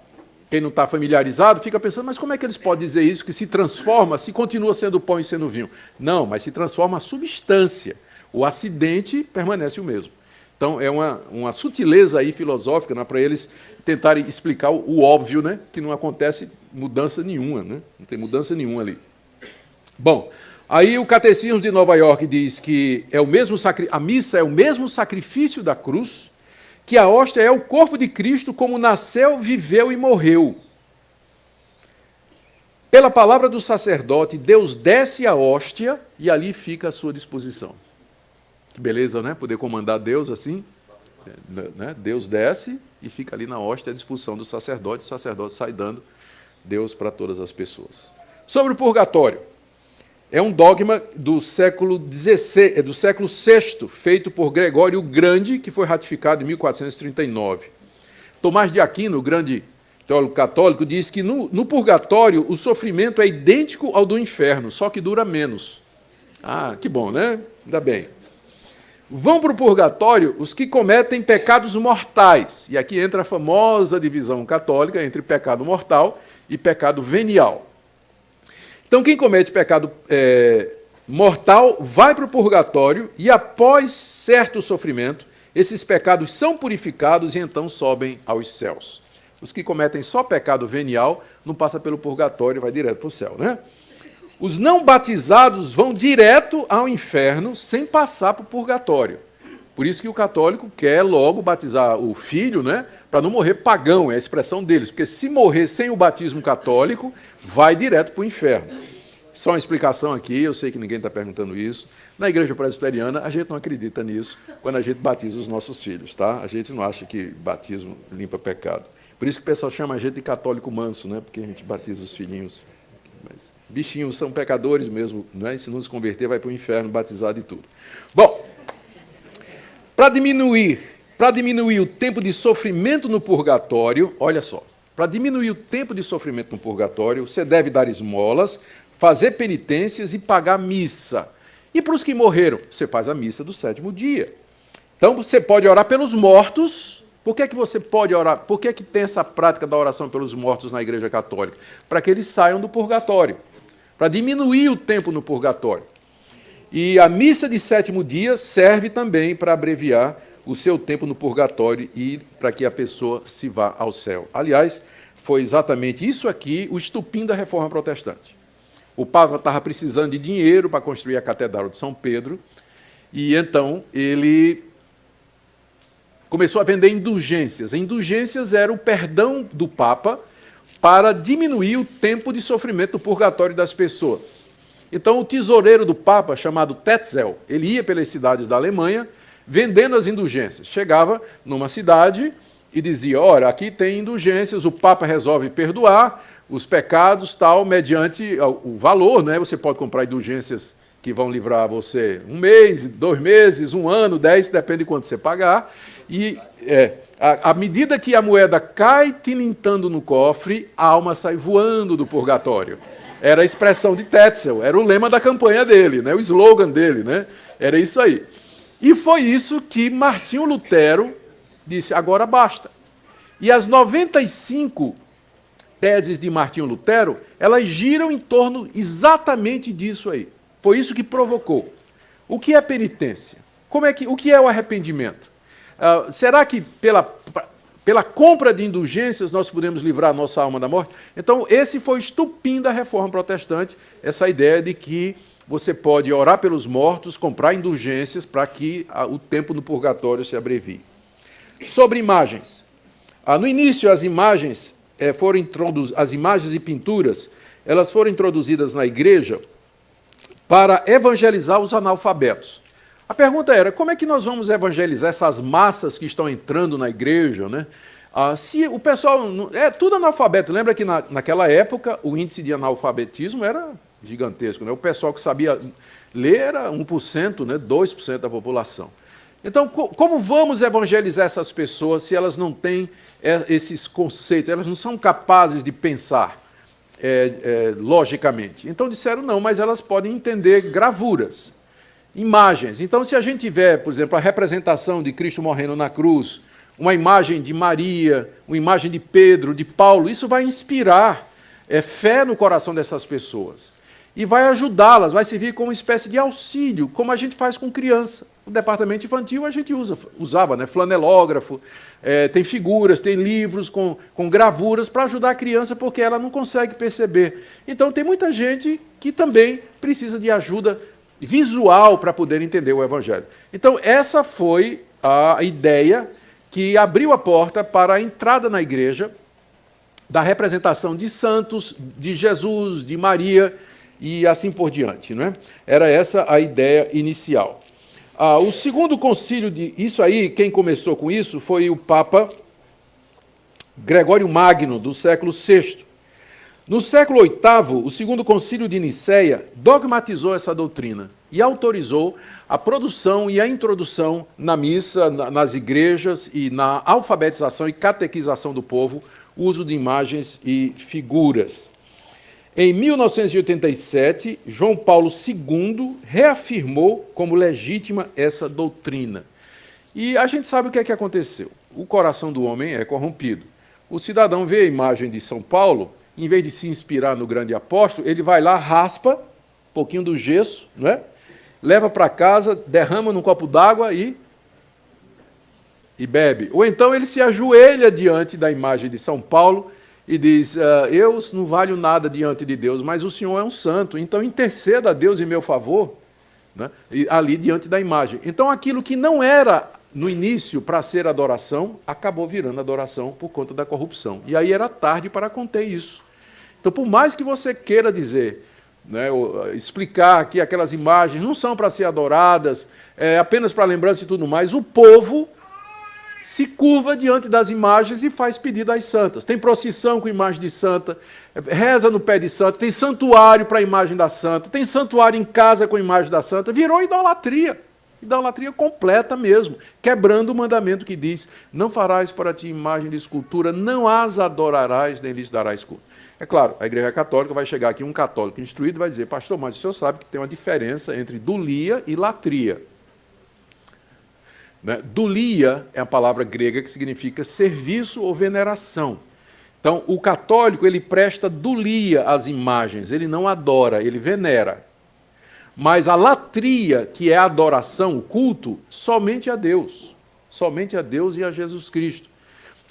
familiarizado fica pensando, mas como é que eles podem dizer isso, que se transforma, se continua sendo pão e sendo vinho? Não, mas se transforma a substância. O acidente permanece o mesmo. Então, é uma sutileza aí filosófica, né, para eles tentarem explicar o óbvio, né, que não acontece mudança nenhuma, né? Não tem mudança nenhuma ali. Bom, aí o Catecismo de Nova York diz que a missa é o mesmo sacrifício da cruz, que a hóstia é o corpo de Cristo como nasceu, viveu e morreu. Pela palavra do sacerdote, Deus desce a hóstia e ali fica à sua disposição. Que beleza, né? Poder comandar Deus assim. Né? Deus desce e fica ali na hóstia à disposição do sacerdote. O sacerdote sai dando Deus para todas as pessoas. Sobre o purgatório. É um dogma do século XVI, do século VI, feito por Gregório o Grande, que foi ratificado em 1439. Tomás de Aquino, o grande teólogo católico, diz que no purgatório o sofrimento é idêntico ao do inferno, só que dura menos. Ah, que bom, né? Ainda bem. Vão para o purgatório os que cometem pecados mortais. E aqui entra a famosa divisão católica entre pecado mortal e pecado venial. Então, quem comete pecado mortal vai para o purgatório e, após certo sofrimento, esses pecados são purificados e então sobem aos céus. Os que cometem só pecado venial não passam pelo purgatório e vai direto para o céu, né? Os não batizados vão direto ao inferno sem passar para o purgatório. Por isso que o católico quer logo batizar o filho, né, para não morrer pagão, é a expressão deles. Porque se morrer sem o batismo católico, vai direto para o inferno. Só uma explicação aqui, eu sei que ninguém está perguntando isso. Na igreja presbiteriana, a gente não acredita nisso quando a gente batiza os nossos filhos, tá? A gente não acha que batismo limpa pecado. Por isso que o pessoal chama a gente de católico manso, né? Porque a gente batiza os filhinhos. Mas bichinhos são pecadores mesmo, não é? Se não se converter, vai para o inferno, batizado e tudo. Bom, para diminuir o tempo de sofrimento no purgatório, olha só, para diminuir o tempo de sofrimento no purgatório, você deve dar esmolas, fazer penitências e pagar missa. E para os que morreram, você faz a missa do 7º dia. Então, você pode orar pelos mortos. Por que é que você pode orar? Por que é que tem essa prática da oração pelos mortos na Igreja Católica? Para que eles saiam do purgatório, para diminuir o tempo no purgatório. E a missa de 7º dia serve também para abreviar o seu tempo no purgatório e para que a pessoa se vá ao céu. Aliás, foi exatamente isso aqui o estupim da Reforma Protestante. O Papa estava precisando de dinheiro para construir a Catedral de São Pedro, e então ele começou a vender indulgências. Indulgências era o perdão do Papa para diminuir o tempo de sofrimento do purgatório das pessoas. Então, o tesoureiro do Papa, chamado Tetzel, ele ia pelas cidades da Alemanha vendendo as indulgências. Chegava numa cidade e dizia, olha, aqui tem indulgências, o Papa resolve perdoar os pecados, tal, mediante o valor, né? Você pode comprar indulgências que vão livrar você 1 mês, 2 meses, 1 ano, 10, depende de quanto você pagar. E à medida que a moeda cai tilintando no cofre, a alma sai voando do purgatório. Era a expressão de Tetzel, era o lema da campanha dele, né? O slogan dele, né? Era isso aí. E foi isso que Martinho Lutero disse, agora basta. E as 95 teses de Martinho Lutero, elas giram em torno exatamente disso aí. Foi isso que provocou. O que é penitência? O que é o arrependimento? Será que pela compra de indulgências nós podemos livrar a nossa alma da morte? Então, esse foi o estupim da Reforma Protestante, essa ideia de que você pode orar pelos mortos, comprar indulgências para que o tempo no purgatório se abrevie. Sobre imagens. No início, as imagens as imagens e pinturas, elas foram introduzidas na igreja para evangelizar os analfabetos. A pergunta era, como é que nós vamos evangelizar essas massas que estão entrando na igreja, né? Se o pessoal... É tudo analfabeto. Lembra que naquela época o índice de analfabetismo era gigantesco, né? O pessoal que sabia ler era 1%, né? 2% da população. Então, como vamos evangelizar essas pessoas se elas não têm esses conceitos, elas não são capazes de pensar logicamente? Então disseram, não, mas elas podem entender gravuras, imagens. Então, se a gente tiver, por exemplo, a representação de Cristo morrendo na cruz, uma imagem de Maria, uma imagem de Pedro, de Paulo, isso vai inspirar fé no coração dessas pessoas. E vai ajudá-las, vai servir como uma espécie de auxílio, como a gente faz com criança. No departamento infantil a gente usava, né, flanelógrafo, tem figuras, tem livros com gravuras para ajudar a criança, porque ela não consegue perceber. Então tem muita gente que também precisa de ajuda visual para poder entender o Evangelho. Então essa foi a ideia que abriu a porta para a entrada na igreja da representação de santos, de Jesus, de Maria, e assim por diante, não é? Era essa a ideia inicial. O segundo concílio isso aí, quem começou com isso foi o Papa Gregório Magno, do século VI. No século VIII, o segundo concílio de Nicéia dogmatizou essa doutrina e autorizou a produção e a introdução na missa, nas igrejas e na alfabetização e catequização do povo, o uso de imagens e figuras. Em 1987, João Paulo II reafirmou como legítima essa doutrina. E a gente sabe o que é que aconteceu. O coração do homem é corrompido. O cidadão vê a imagem de São Paulo, em vez de se inspirar no grande apóstolo, ele vai lá, raspa um pouquinho do gesso, não é? Leva para casa, derrama num copo d'água e bebe. Ou então ele se ajoelha diante da imagem de São Paulo e diz, eu não valho nada diante de Deus, mas o Senhor é um santo, então interceda a Deus em meu favor, né? E ali diante da imagem. Então aquilo que não era no início para ser adoração, acabou virando adoração por conta da corrupção. E aí era tarde para conter isso. Então, por mais que você queira dizer, né, explicar que aquelas imagens não são para ser adoradas, apenas para lembrança e tudo mais, o povo se curva diante das imagens e faz pedido às santas. Tem procissão com imagem de santa, reza no pé de santa, tem santuário para a imagem da santa, tem santuário em casa com a imagem da santa, virou idolatria. Idolatria completa mesmo, quebrando o mandamento que diz, não farás para ti imagem de escultura, não as adorarás, nem lhes darás culto. É claro, a Igreja Católica vai chegar aqui, um católico instruído vai dizer, pastor, mas o senhor sabe que tem uma diferença entre dulia e latria. Né? Dulia é a palavra grega que significa serviço ou veneração. Então, o católico, ele presta dulia às imagens, ele não adora, ele venera. Mas a latria, que é a adoração, o culto, somente a Deus e a Jesus Cristo.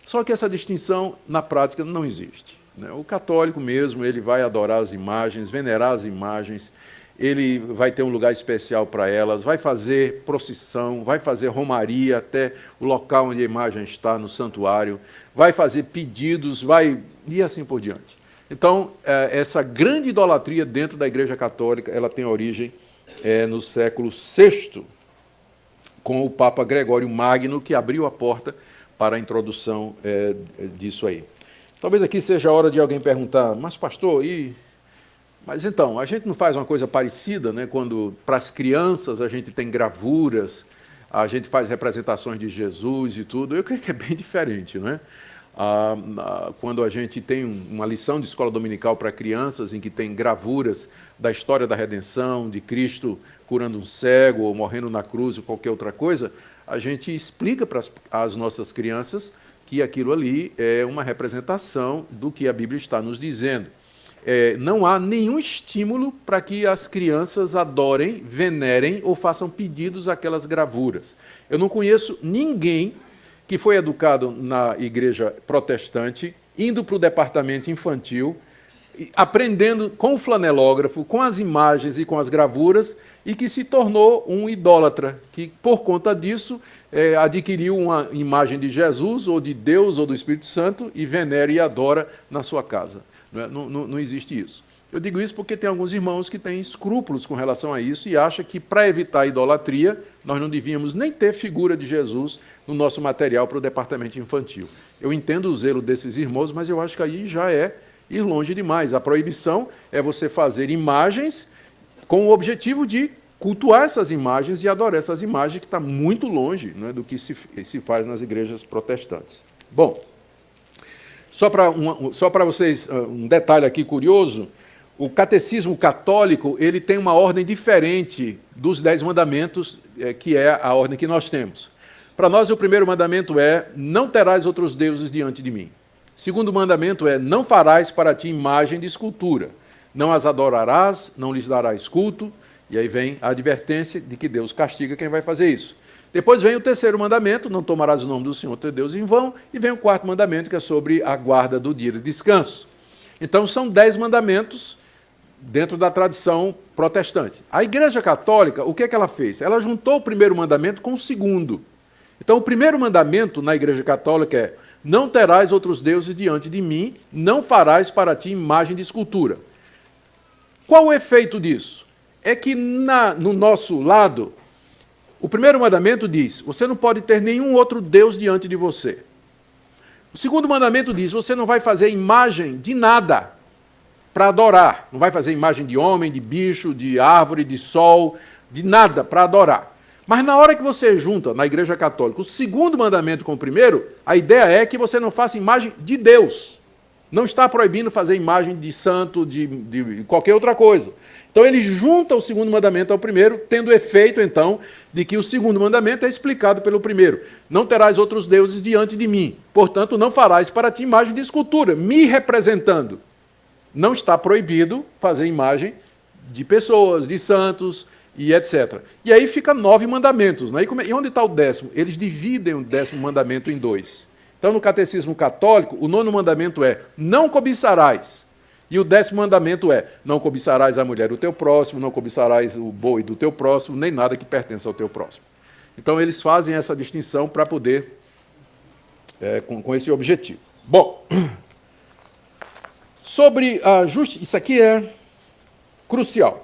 Só que essa distinção, na prática, não existe. O católico mesmo, ele vai adorar as imagens, venerar as imagens, ele vai ter um lugar especial para elas, vai fazer procissão, vai fazer romaria até o local onde a imagem está, no santuário, vai fazer pedidos, e assim por diante. Então, essa grande idolatria dentro da Igreja Católica, ela tem origem no século VI, com o Papa Gregório Magno, que abriu a porta para a introdução disso aí. Talvez aqui seja a hora de alguém perguntar, mas pastor, mas então, a gente não faz uma coisa parecida, né? Quando para as crianças a gente tem gravuras, a gente faz representações de Jesus e tudo, eu creio que é bem diferente, não é? Quando a gente tem uma lição de escola dominical para crianças, em que tem gravuras da história da redenção, de Cristo curando um cego, ou morrendo na cruz, ou qualquer outra coisa, a gente explica para as nossas crianças que aquilo ali é uma representação do que a Bíblia está nos dizendo. Não há nenhum estímulo para que as crianças adorem, venerem ou façam pedidos àquelas gravuras. Eu não conheço ninguém que foi educado na igreja protestante, indo para o departamento infantil, aprendendo com o flanelógrafo, com as imagens e com as gravuras, e que se tornou um idólatra, que por conta disso adquiriu uma imagem de Jesus, ou de Deus, ou do Espírito Santo, e venera e adora na sua casa. Não existe isso. Eu digo isso porque tem alguns irmãos que têm escrúpulos com relação a isso e acham que, para evitar a idolatria, nós não devíamos nem ter figura de Jesus no nosso material para o departamento infantil. Eu entendo o zelo desses irmãos, mas eu acho que aí já é ir longe demais. A proibição é você fazer imagens com o objetivo de cultuar essas imagens e adorar essas imagens, que está muito longe, né, do que se faz nas igrejas protestantes. Bom, só para vocês, um detalhe aqui curioso, o catecismo católico ele tem uma ordem diferente dos 10 mandamentos, que é a ordem que nós temos. Para nós, o primeiro mandamento é: não terás outros deuses diante de mim. O segundo mandamento é: não farás para ti imagem de escultura. Não as adorarás, não lhes darás culto. E aí vem a advertência de que Deus castiga quem vai fazer isso. Depois vem o terceiro mandamento: não tomarás o nome do Senhor teu Deus em vão. E vem o quarto mandamento, que é sobre a guarda do dia de descanso. Então, são 10 mandamentos dentro da tradição protestante. A Igreja Católica, o que é que ela fez? Ela juntou o primeiro mandamento com o segundo. Então, o primeiro mandamento na Igreja Católica é: não terás outros deuses diante de mim, não farás para ti imagem de escultura. Qual o efeito disso? É que no nosso lado, o primeiro mandamento diz: você não pode ter nenhum outro Deus diante de você. O segundo mandamento diz: você não vai fazer imagem de nada para adorar. Não vai fazer imagem de homem, de bicho, de árvore, de sol, de nada para adorar. Mas na hora que você junta, na Igreja Católica, o segundo mandamento com o primeiro, a ideia é que você não faça imagem de Deus. Não está proibindo fazer imagem de santo, de qualquer outra coisa. Então ele junta o segundo mandamento ao primeiro, tendo o efeito, então, de que o segundo mandamento é explicado pelo primeiro. Não terás outros deuses diante de mim. Portanto, não farás para ti imagem de escultura, me representando. Não está proibido fazer imagem de pessoas, de santos e etc. E aí fica 9 mandamentos. Né? E onde está o 10º? Eles dividem o 10º mandamento em 2. Então, no catecismo católico, o 9º mandamento é: não cobiçarás. E o 10º mandamento é: não cobiçarás a mulher do teu próximo, não cobiçarás o boi do teu próximo, nem nada que pertença ao teu próximo. Então, eles fazem essa distinção para poder, com esse objetivo. Bom, sobre a justiça, isso aqui é crucial.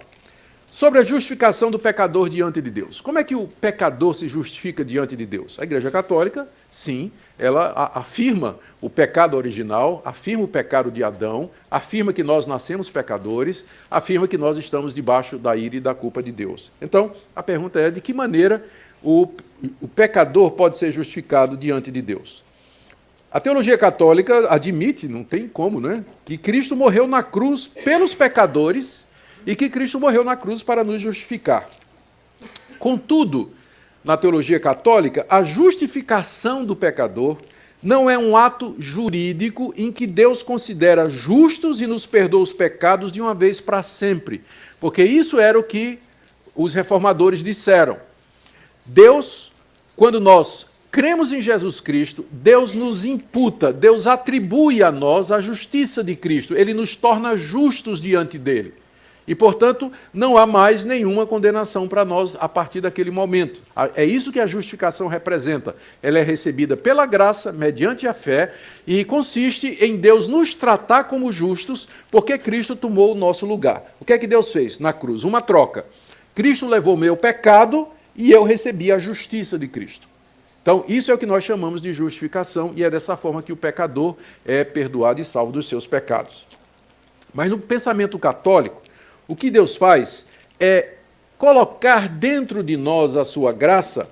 Sobre a justificação do pecador diante de Deus. Como é que o pecador se justifica diante de Deus? A Igreja Católica, sim, ela afirma o pecado original, afirma o pecado de Adão, afirma que nós nascemos pecadores, afirma que nós estamos debaixo da ira e da culpa de Deus. Então, a pergunta é: de que maneira o pecador pode ser justificado diante de Deus? A teologia católica admite, não tem como, né, que Cristo morreu na cruz pelos pecadores e que Cristo morreu na cruz para nos justificar. Contudo, na teologia católica, a justificação do pecador não é um ato jurídico em que Deus considera justos e nos perdoa os pecados de uma vez para sempre, porque isso era o que os reformadores disseram. Deus, quando nós cremos em Jesus Cristo, Deus nos imputa, Deus atribui a nós a justiça de Cristo, ele nos torna justos diante dele. E, portanto, não há mais nenhuma condenação para nós a partir daquele momento. É isso que a justificação representa. Ela é recebida pela graça, mediante a fé, e consiste em Deus nos tratar como justos, porque Cristo tomou o nosso lugar. O que é que Deus fez na cruz? Uma troca. Cristo levou o meu pecado e eu recebi a justiça de Cristo. Então, isso é o que nós chamamos de justificação, e é dessa forma que o pecador é perdoado e salvo dos seus pecados. Mas no pensamento católico, o que Deus faz é colocar dentro de nós a sua graça,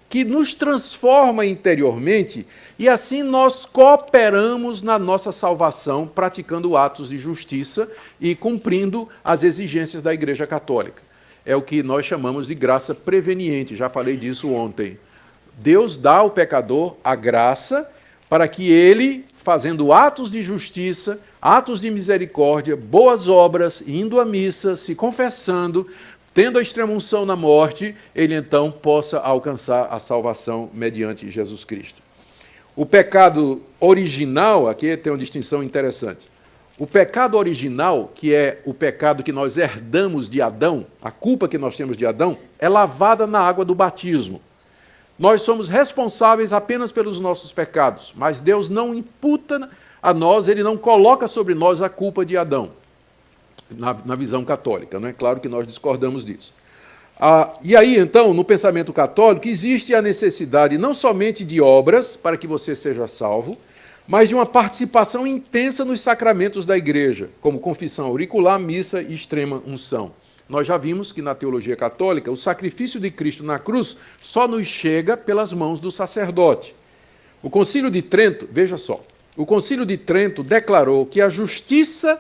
que nos transforma interiormente, e assim nós cooperamos na nossa salvação, praticando atos de justiça e cumprindo as exigências da Igreja Católica. É o que nós chamamos de graça preveniente, já falei disso ontem. Deus dá ao pecador a graça para que ele, fazendo atos de justiça, atos de misericórdia, boas obras, indo à missa, se confessando, tendo a extrema-unção na morte, ele então possa alcançar a salvação mediante Jesus Cristo. O pecado original, aqui tem uma distinção interessante. O pecado original, que é o pecado que nós herdamos de Adão, a culpa que nós temos de Adão, é lavada na água do batismo. Nós somos responsáveis apenas pelos nossos pecados, mas Deus não imputa a nós, ele não coloca sobre nós a culpa de Adão. na visão católica, não é? Claro que nós discordamos disso. E aí, então, no pensamento católico, existe a necessidade não somente de obras para que você seja salvo, mas de uma participação intensa nos sacramentos da igreja, como confissão auricular, missa e extrema unção. Nós já vimos que na teologia católica o sacrifício de Cristo na cruz só nos chega pelas mãos do sacerdote. O Concílio de Trento, veja só, o Concílio de Trento declarou que a justiça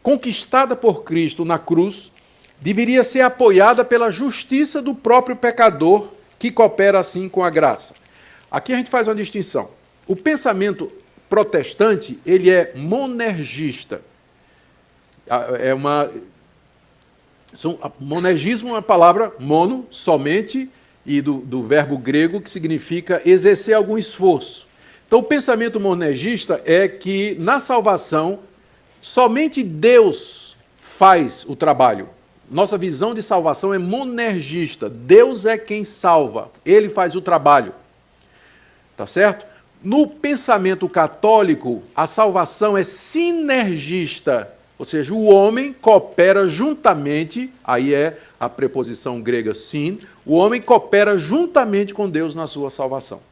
conquistada por Cristo na cruz deveria ser apoiada pela justiça do próprio pecador, que coopera assim com a graça. Aqui a gente faz uma distinção. O pensamento protestante, ele é monergista. Monergismo é uma palavra mono, somente, e do verbo grego que significa exercer algum esforço. Então, o pensamento monergista é que na salvação, somente Deus faz o trabalho. Nossa visão de salvação é monergista. Deus é quem salva, ele faz o trabalho. Tá certo? No pensamento católico, a salvação é sinergista, ou seja, o homem coopera juntamente, aí é a preposição grega sin, o homem coopera juntamente com Deus na sua salvação.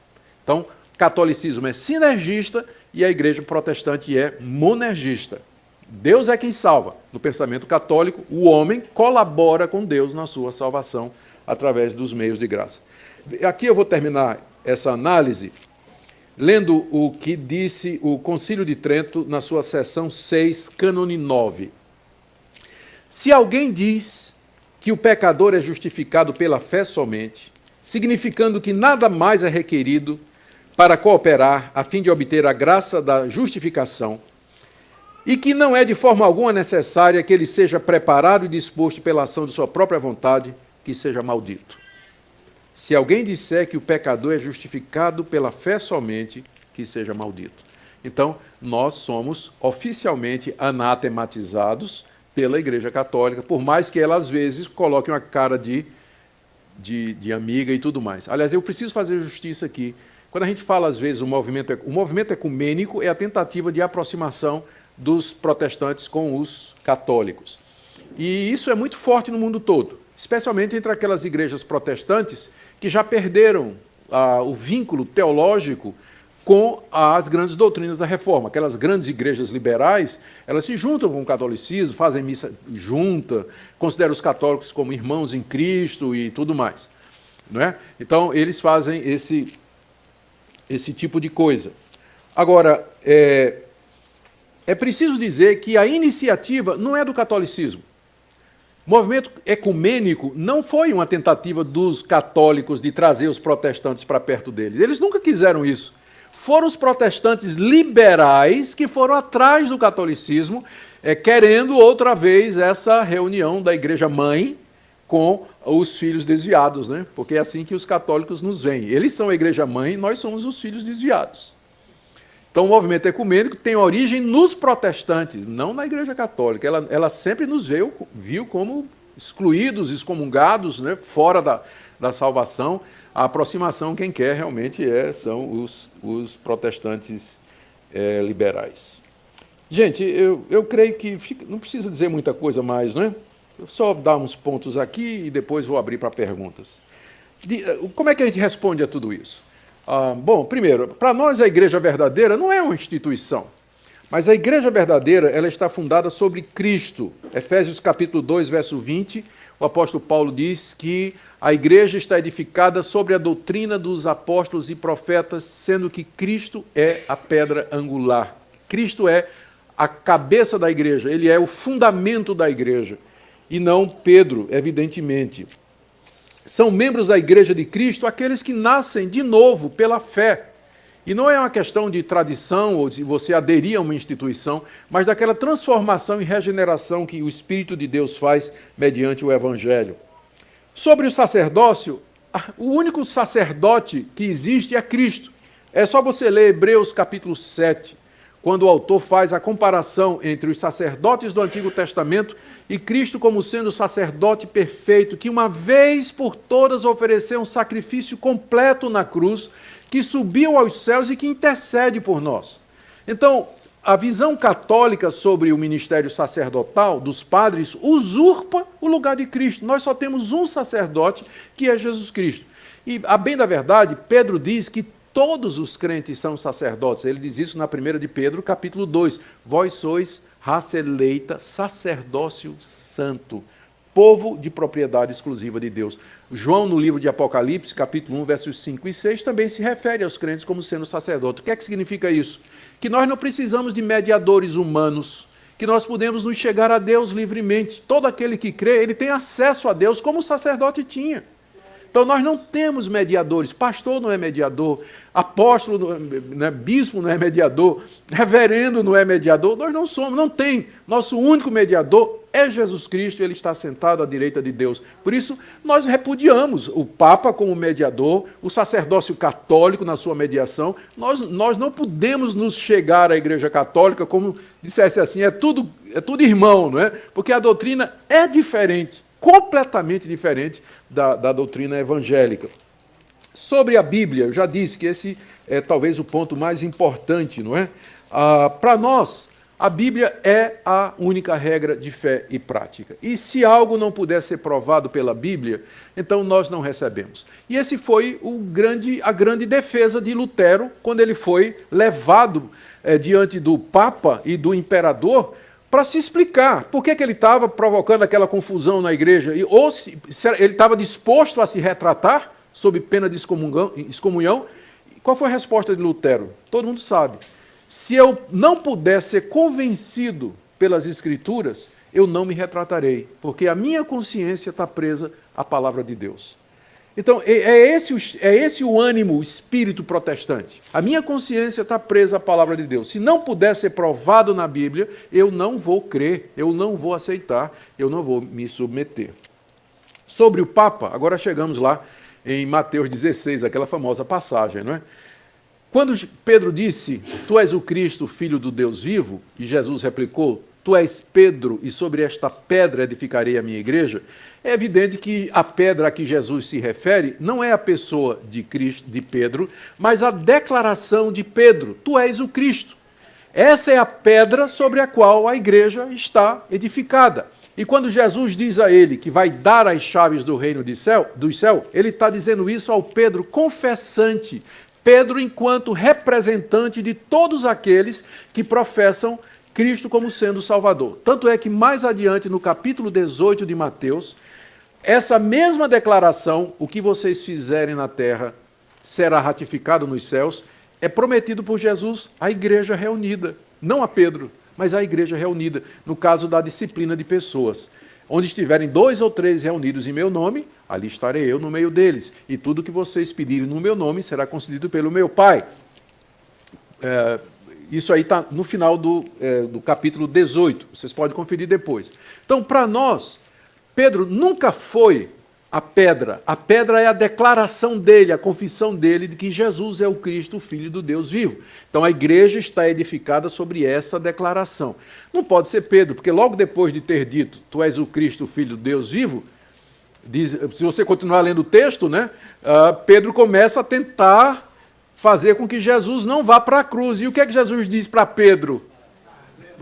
Então, catolicismo é sinergista e a igreja protestante é monergista. Deus é quem salva. No pensamento católico, o homem colabora com Deus na sua salvação através dos meios de graça. Aqui eu vou terminar essa análise lendo o que disse o Concílio de Trento na sua seção 6, cânone 9. Se alguém diz que o pecador é justificado pela fé somente, significando que nada mais é requerido para cooperar a fim de obter a graça da justificação, e que não é de forma alguma necessária que ele seja preparado e disposto pela ação de sua própria vontade, que seja maldito. Se alguém disser que o pecador é justificado pela fé somente, que seja maldito. Então, nós somos oficialmente anatematizados pela Igreja Católica, por mais que ela, às vezes, coloque uma cara de amiga e tudo mais. Aliás, eu preciso fazer justiça aqui. Quando a gente fala, às vezes, o movimento ecumênico é a tentativa de aproximação dos protestantes com os católicos. E isso é muito forte no mundo todo, especialmente entre aquelas igrejas protestantes que já perderam o vínculo teológico com as grandes doutrinas da Reforma. Aquelas grandes igrejas liberais, elas se juntam com o catolicismo, fazem missa junta, consideram os católicos como irmãos em Cristo e tudo mais. Não é? Então, eles fazem esse tipo de coisa. Agora, é preciso dizer que a iniciativa não é do catolicismo. O movimento ecumênico não foi uma tentativa dos católicos de trazer os protestantes para perto deles. Eles nunca quiseram isso. Foram os protestantes liberais que foram atrás do catolicismo, querendo outra vez essa reunião da igreja-mãe com os filhos desviados, né? Porque é assim que os católicos nos veem. Eles são a igreja-mãe, nós somos os filhos desviados. Então, o movimento ecumênico tem origem nos protestantes, não na Igreja Católica. Ela sempre nos viu como excluídos, excomungados, né, fora da salvação. A aproximação, quem quer realmente são os protestantes liberais. Gente, eu creio que não precisa dizer muita coisa mais, não é? Eu só dar uns pontos aqui e depois vou abrir para perguntas. Como é que a gente responde a tudo isso? Bom, primeiro, para nós a igreja verdadeira não é uma instituição, mas a igreja verdadeira ela está fundada sobre Cristo. Efésios capítulo 2, verso 20, o apóstolo Paulo diz que a igreja está edificada sobre a doutrina dos apóstolos e profetas, sendo que Cristo é a pedra angular. Cristo é a cabeça da igreja, ele é o fundamento da igreja, e não Pedro, evidentemente. São membros da Igreja de Cristo aqueles que nascem de novo pela fé. E não é uma questão de tradição ou de você aderir a uma instituição, mas daquela transformação e regeneração que o Espírito de Deus faz mediante o Evangelho. Sobre o sacerdócio, o único sacerdote que existe é Cristo. É só você ler Hebreus capítulo 7, quando o autor faz a comparação entre os sacerdotes do Antigo Testamento e Cristo como sendo o sacerdote perfeito, que uma vez por todas ofereceu um sacrifício completo na cruz, que subiu aos céus e que intercede por nós. Então, a visão católica sobre o ministério sacerdotal dos padres usurpa o lugar de Cristo. Nós só temos um sacerdote, que é Jesus Cristo. E, a bem da verdade, Pedro diz que todos os crentes são sacerdotes. Ele diz isso na 1 de Pedro, capítulo 2. Vós sois raça eleita, sacerdócio santo, povo de propriedade exclusiva de Deus. João, no livro de Apocalipse, capítulo 1, versos 5 e 6, também se refere aos crentes como sendo sacerdote. O que é que significa isso? Que nós não precisamos de mediadores humanos, que nós podemos nos chegar a Deus livremente. Todo aquele que crê, ele tem acesso a Deus como o sacerdote tinha. Então nós não temos mediadores, pastor não é mediador, apóstolo, né, bispo não é mediador, reverendo não é mediador, nós não somos, não tem. Nosso único mediador é Jesus Cristo, ele está sentado à direita de Deus. Por isso nós repudiamos o Papa como mediador, o sacerdócio católico na sua mediação. Nós não podemos nos chegar à Igreja Católica como dissesse assim, é tudo irmão, não é? Porque a doutrina é diferente, completamente diferente da doutrina evangélica. Sobre a Bíblia, eu já disse que esse é talvez o ponto mais importante, não é? Para nós, a Bíblia é a única regra de fé e prática. E se algo não puder ser provado pela Bíblia, então nós não recebemos. E esse foi a grande defesa de Lutero, quando ele foi levado diante do Papa e do Imperador, para se explicar por que ele estava provocando aquela confusão na igreja, ou se ele estava disposto a se retratar sob pena de excomunhão. Qual foi a resposta de Lutero? Todo mundo sabe. Se eu não puder ser convencido pelas Escrituras, eu não me retratarei, porque a minha consciência está presa à palavra de Deus. Então, é esse o ânimo, o espírito protestante. A minha consciência está presa à palavra de Deus. Se não puder ser provado na Bíblia, eu não vou crer, eu não vou aceitar, eu não vou me submeter. Sobre o Papa, agora chegamos lá em Mateus 16, aquela famosa passagem, não é? Quando Pedro disse, tu és o Cristo, filho do Deus vivo, e Jesus replicou, tu és Pedro, e sobre esta pedra edificarei a minha igreja, é evidente que a pedra a que Jesus se refere não é a pessoa de Cristo, de Pedro, mas a declaração de Pedro, tu és o Cristo. Essa é a pedra sobre a qual a igreja está edificada. E quando Jesus diz a ele que vai dar as chaves do reino do céu, ele está dizendo isso ao Pedro confessante, Pedro enquanto representante de todos aqueles que professam Cristo como sendo o Salvador. Tanto é que mais adiante, no capítulo 18 de Mateus, essa mesma declaração, o que vocês fizerem na terra será ratificado nos céus, é prometido por Jesus à igreja reunida. Não a Pedro, mas à igreja reunida, no caso da disciplina de pessoas. Onde estiverem 2 ou 3 reunidos em meu nome, ali estarei eu no meio deles. E tudo que vocês pedirem no meu nome será concedido pelo meu Pai. Isso aí está no final do capítulo 18. Vocês podem conferir depois. Então, para nós, Pedro nunca foi a pedra. A pedra é a declaração dele, a confissão dele de que Jesus é o Cristo, o Filho do Deus vivo. Então, a igreja está edificada sobre essa declaração. Não pode ser Pedro, porque logo depois de ter dito, tu és o Cristo, o Filho do Deus vivo, diz, se você continuar lendo o texto, né, Pedro começa a tentar fazer com que Jesus não vá para a cruz. E o que é que Jesus diz para Pedro?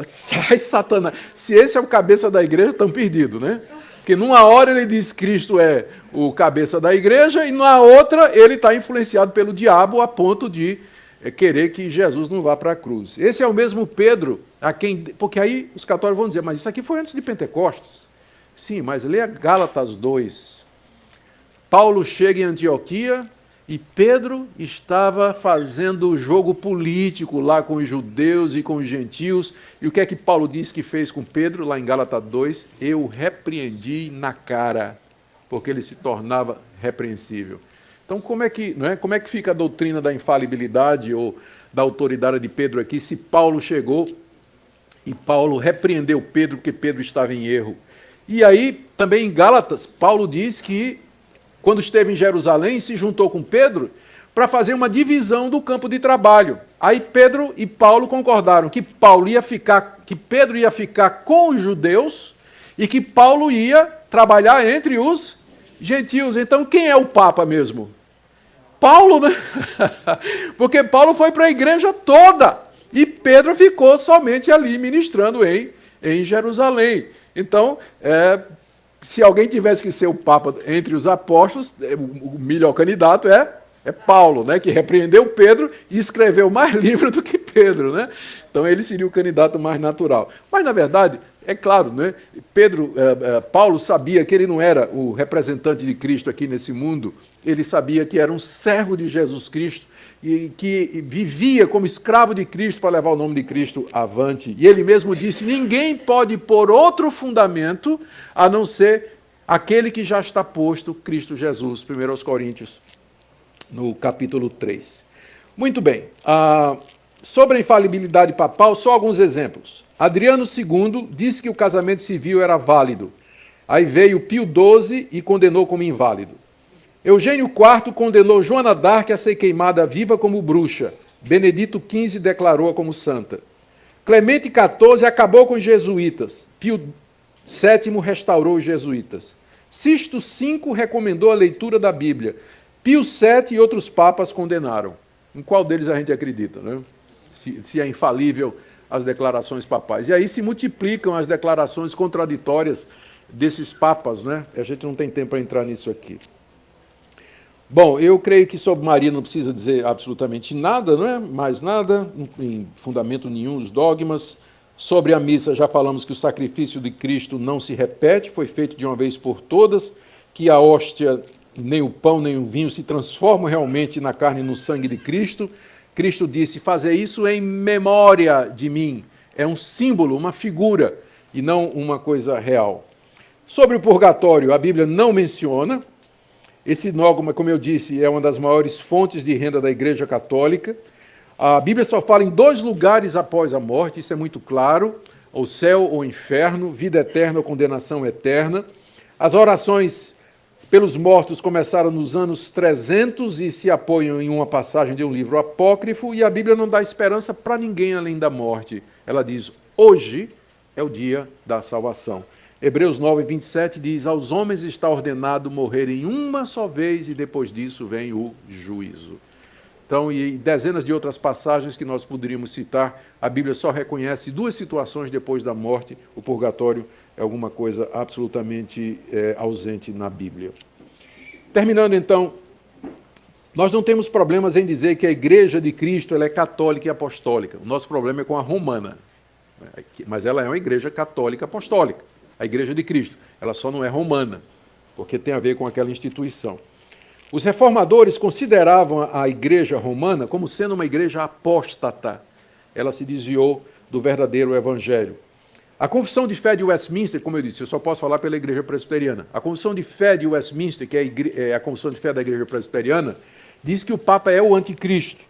Sai, Satanás. Se esse é o cabeça da igreja, estão perdidos, né? Porque numa hora ele diz que Cristo é o cabeça da igreja e na outra ele está influenciado pelo diabo a ponto de querer que Jesus não vá para a cruz. Esse é o mesmo Pedro, porque aí os católicos vão dizer, mas isso aqui foi antes de Pentecostes. Sim, mas leia Gálatas 2. Paulo chega em Antioquia e Pedro estava fazendo o jogo político lá com os judeus e com os gentios. E o que é que Paulo diz que fez com Pedro, lá em Gálatas 2? Eu o repreendi na cara, porque ele se tornava repreensível. Então, como é que fica a doutrina da infalibilidade ou da autoridade de Pedro aqui, se Paulo chegou e Paulo repreendeu Pedro porque Pedro estava em erro? E aí, também em Gálatas, Paulo diz que quando esteve em Jerusalém, se juntou com Pedro para fazer uma divisão do campo de trabalho. Aí Pedro e Paulo concordaram que Pedro ia ficar com os judeus e que Paulo ia trabalhar entre os gentios. Então, quem é o Papa mesmo? Paulo, né? Porque Paulo foi para a igreja toda. e Pedro ficou somente ali ministrando em Jerusalém. Então, se alguém tivesse que ser o Papa entre os apóstolos, o melhor candidato é Paulo, né, que repreendeu Pedro e escreveu mais livros do que Pedro, né? Então ele seria o candidato mais natural. Mas, na verdade, é claro, né, Paulo sabia que ele não era o representante de Cristo aqui nesse mundo, ele sabia que era um servo de Jesus Cristo e que vivia como escravo de Cristo para levar o nome de Cristo avante. E ele mesmo disse, ninguém pode pôr outro fundamento a não ser aquele que já está posto, Cristo Jesus, 1 Coríntios, no capítulo 3. Muito bem. Sobre a infalibilidade papal, só alguns exemplos. Adriano II disse que o casamento civil era válido. Aí veio Pio XII e condenou como inválido. Eugênio IV condenou Joana d'Arc a ser queimada viva como bruxa. Benedito XV declarou-a como santa. Clemente XIV acabou com os jesuítas. Pio VII restaurou os jesuítas. Sisto V recomendou a leitura da Bíblia. Pio VII e outros papas condenaram. Em qual deles a gente acredita, né? Se é infalível as declarações papais. E aí se multiplicam as declarações contraditórias desses papas, né? A gente não tem tempo para entrar nisso aqui. Bom, eu creio que sobre Maria não precisa dizer absolutamente nada, não é? Mais nada, não tem fundamento nenhum os dogmas. Sobre a missa, já falamos que o sacrifício de Cristo não se repete, foi feito de uma vez por todas, que a hóstia, nem o pão, nem o vinho se transformam realmente na carne e no sangue de Cristo. Cristo disse, fazer isso em memória de mim. É um símbolo, uma figura, e não uma coisa real. Sobre o purgatório, a Bíblia não menciona. Esse dogma, como eu disse, é uma das maiores fontes de renda da Igreja Católica. A Bíblia só fala em 2 lugares após a morte, isso é muito claro, o céu ou o inferno, vida eterna ou condenação eterna. As orações pelos mortos começaram nos anos 300 e se apoiam em uma passagem de um livro apócrifo, e a Bíblia não dá esperança para ninguém além da morte. Ela diz, hoje é o dia da salvação. Hebreus 9, 27 diz, aos homens está ordenado morrerem uma só vez e depois disso vem o juízo. Então, e dezenas de outras passagens que nós poderíamos citar, a Bíblia só reconhece 2 situações depois da morte. O purgatório é alguma coisa absolutamente ausente na Bíblia. Terminando, então, nós não temos problemas em dizer que a Igreja de Cristo ela é católica e apostólica. O nosso problema é com a romana, mas ela é uma Igreja católica apostólica, a Igreja de Cristo. Ela só não é romana, porque tem a ver com aquela instituição. Os reformadores consideravam a Igreja romana como sendo uma igreja apóstata. Ela se desviou do verdadeiro evangelho. A Confissão de Fé de Westminster, como eu disse, eu só posso falar pela Igreja Presbiteriana. A Confissão de Fé de Westminster, que é a Confissão de Fé da Igreja Presbiteriana, diz que o Papa é o anticristo.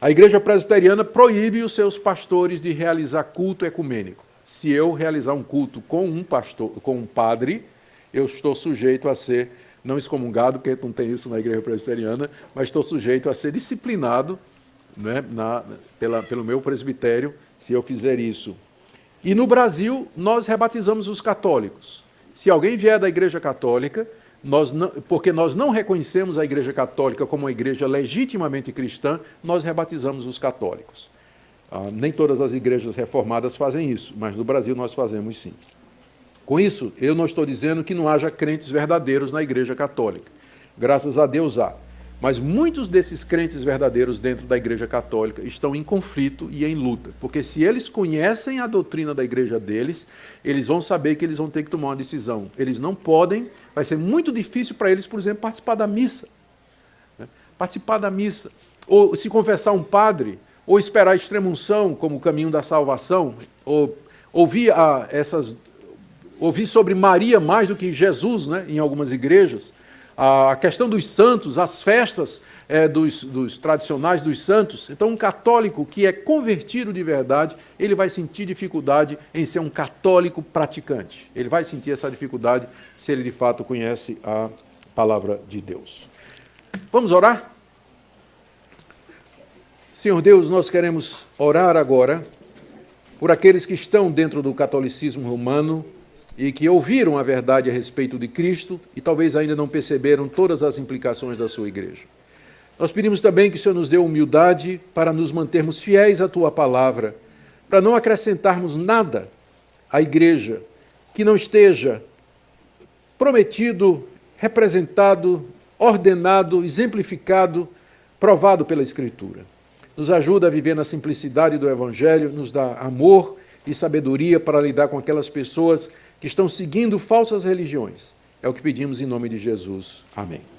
A Igreja Presbiteriana proíbe os seus pastores de realizar culto ecumênico. Se eu realizar um culto com um pastor, com um padre, eu estou sujeito a ser não excomungado, porque não tem isso na Igreja Presbiteriana, mas estou sujeito a ser disciplinado, né, pelo meu presbitério, se eu fizer isso. E no Brasil, nós rebatizamos os católicos. Se alguém vier da Igreja Católica, porque nós não reconhecemos a Igreja Católica como uma igreja legitimamente cristã, nós rebatizamos os católicos. Nem todas as igrejas reformadas fazem isso, mas no Brasil nós fazemos sim. Com isso, eu não estou dizendo que não haja crentes verdadeiros na Igreja Católica. Graças a Deus há. Mas muitos desses crentes verdadeiros dentro da Igreja Católica estão em conflito e em luta. Porque se eles conhecem a doutrina da igreja deles, eles vão saber que eles vão ter que tomar uma decisão. Eles não podem, vai ser muito difícil para eles, por exemplo, participar da missa. Participar da missa. Ou se confessar um padre, ou esperar a extrema-unção como o caminho da salvação, ou ouvir sobre Maria mais do que Jesus, né, em algumas igrejas, a questão dos santos, as festas dos tradicionais dos santos. Então, um católico que é convertido de verdade, ele vai sentir dificuldade em ser um católico praticante. Ele vai sentir essa dificuldade se ele de fato conhece a palavra de Deus. Vamos orar? Senhor Deus, nós queremos orar agora por aqueles que estão dentro do catolicismo romano e que ouviram a verdade a respeito de Cristo e talvez ainda não perceberam todas as implicações da sua igreja. Nós pedimos também que o Senhor nos dê humildade para nos mantermos fiéis à Tua palavra, para não acrescentarmos nada à igreja que não esteja prometido, representado, ordenado, exemplificado, provado pela Escritura. Nos ajuda a viver na simplicidade do Evangelho, nos dá amor e sabedoria para lidar com aquelas pessoas que estão seguindo falsas religiões. É o que pedimos em nome de Jesus. Amém.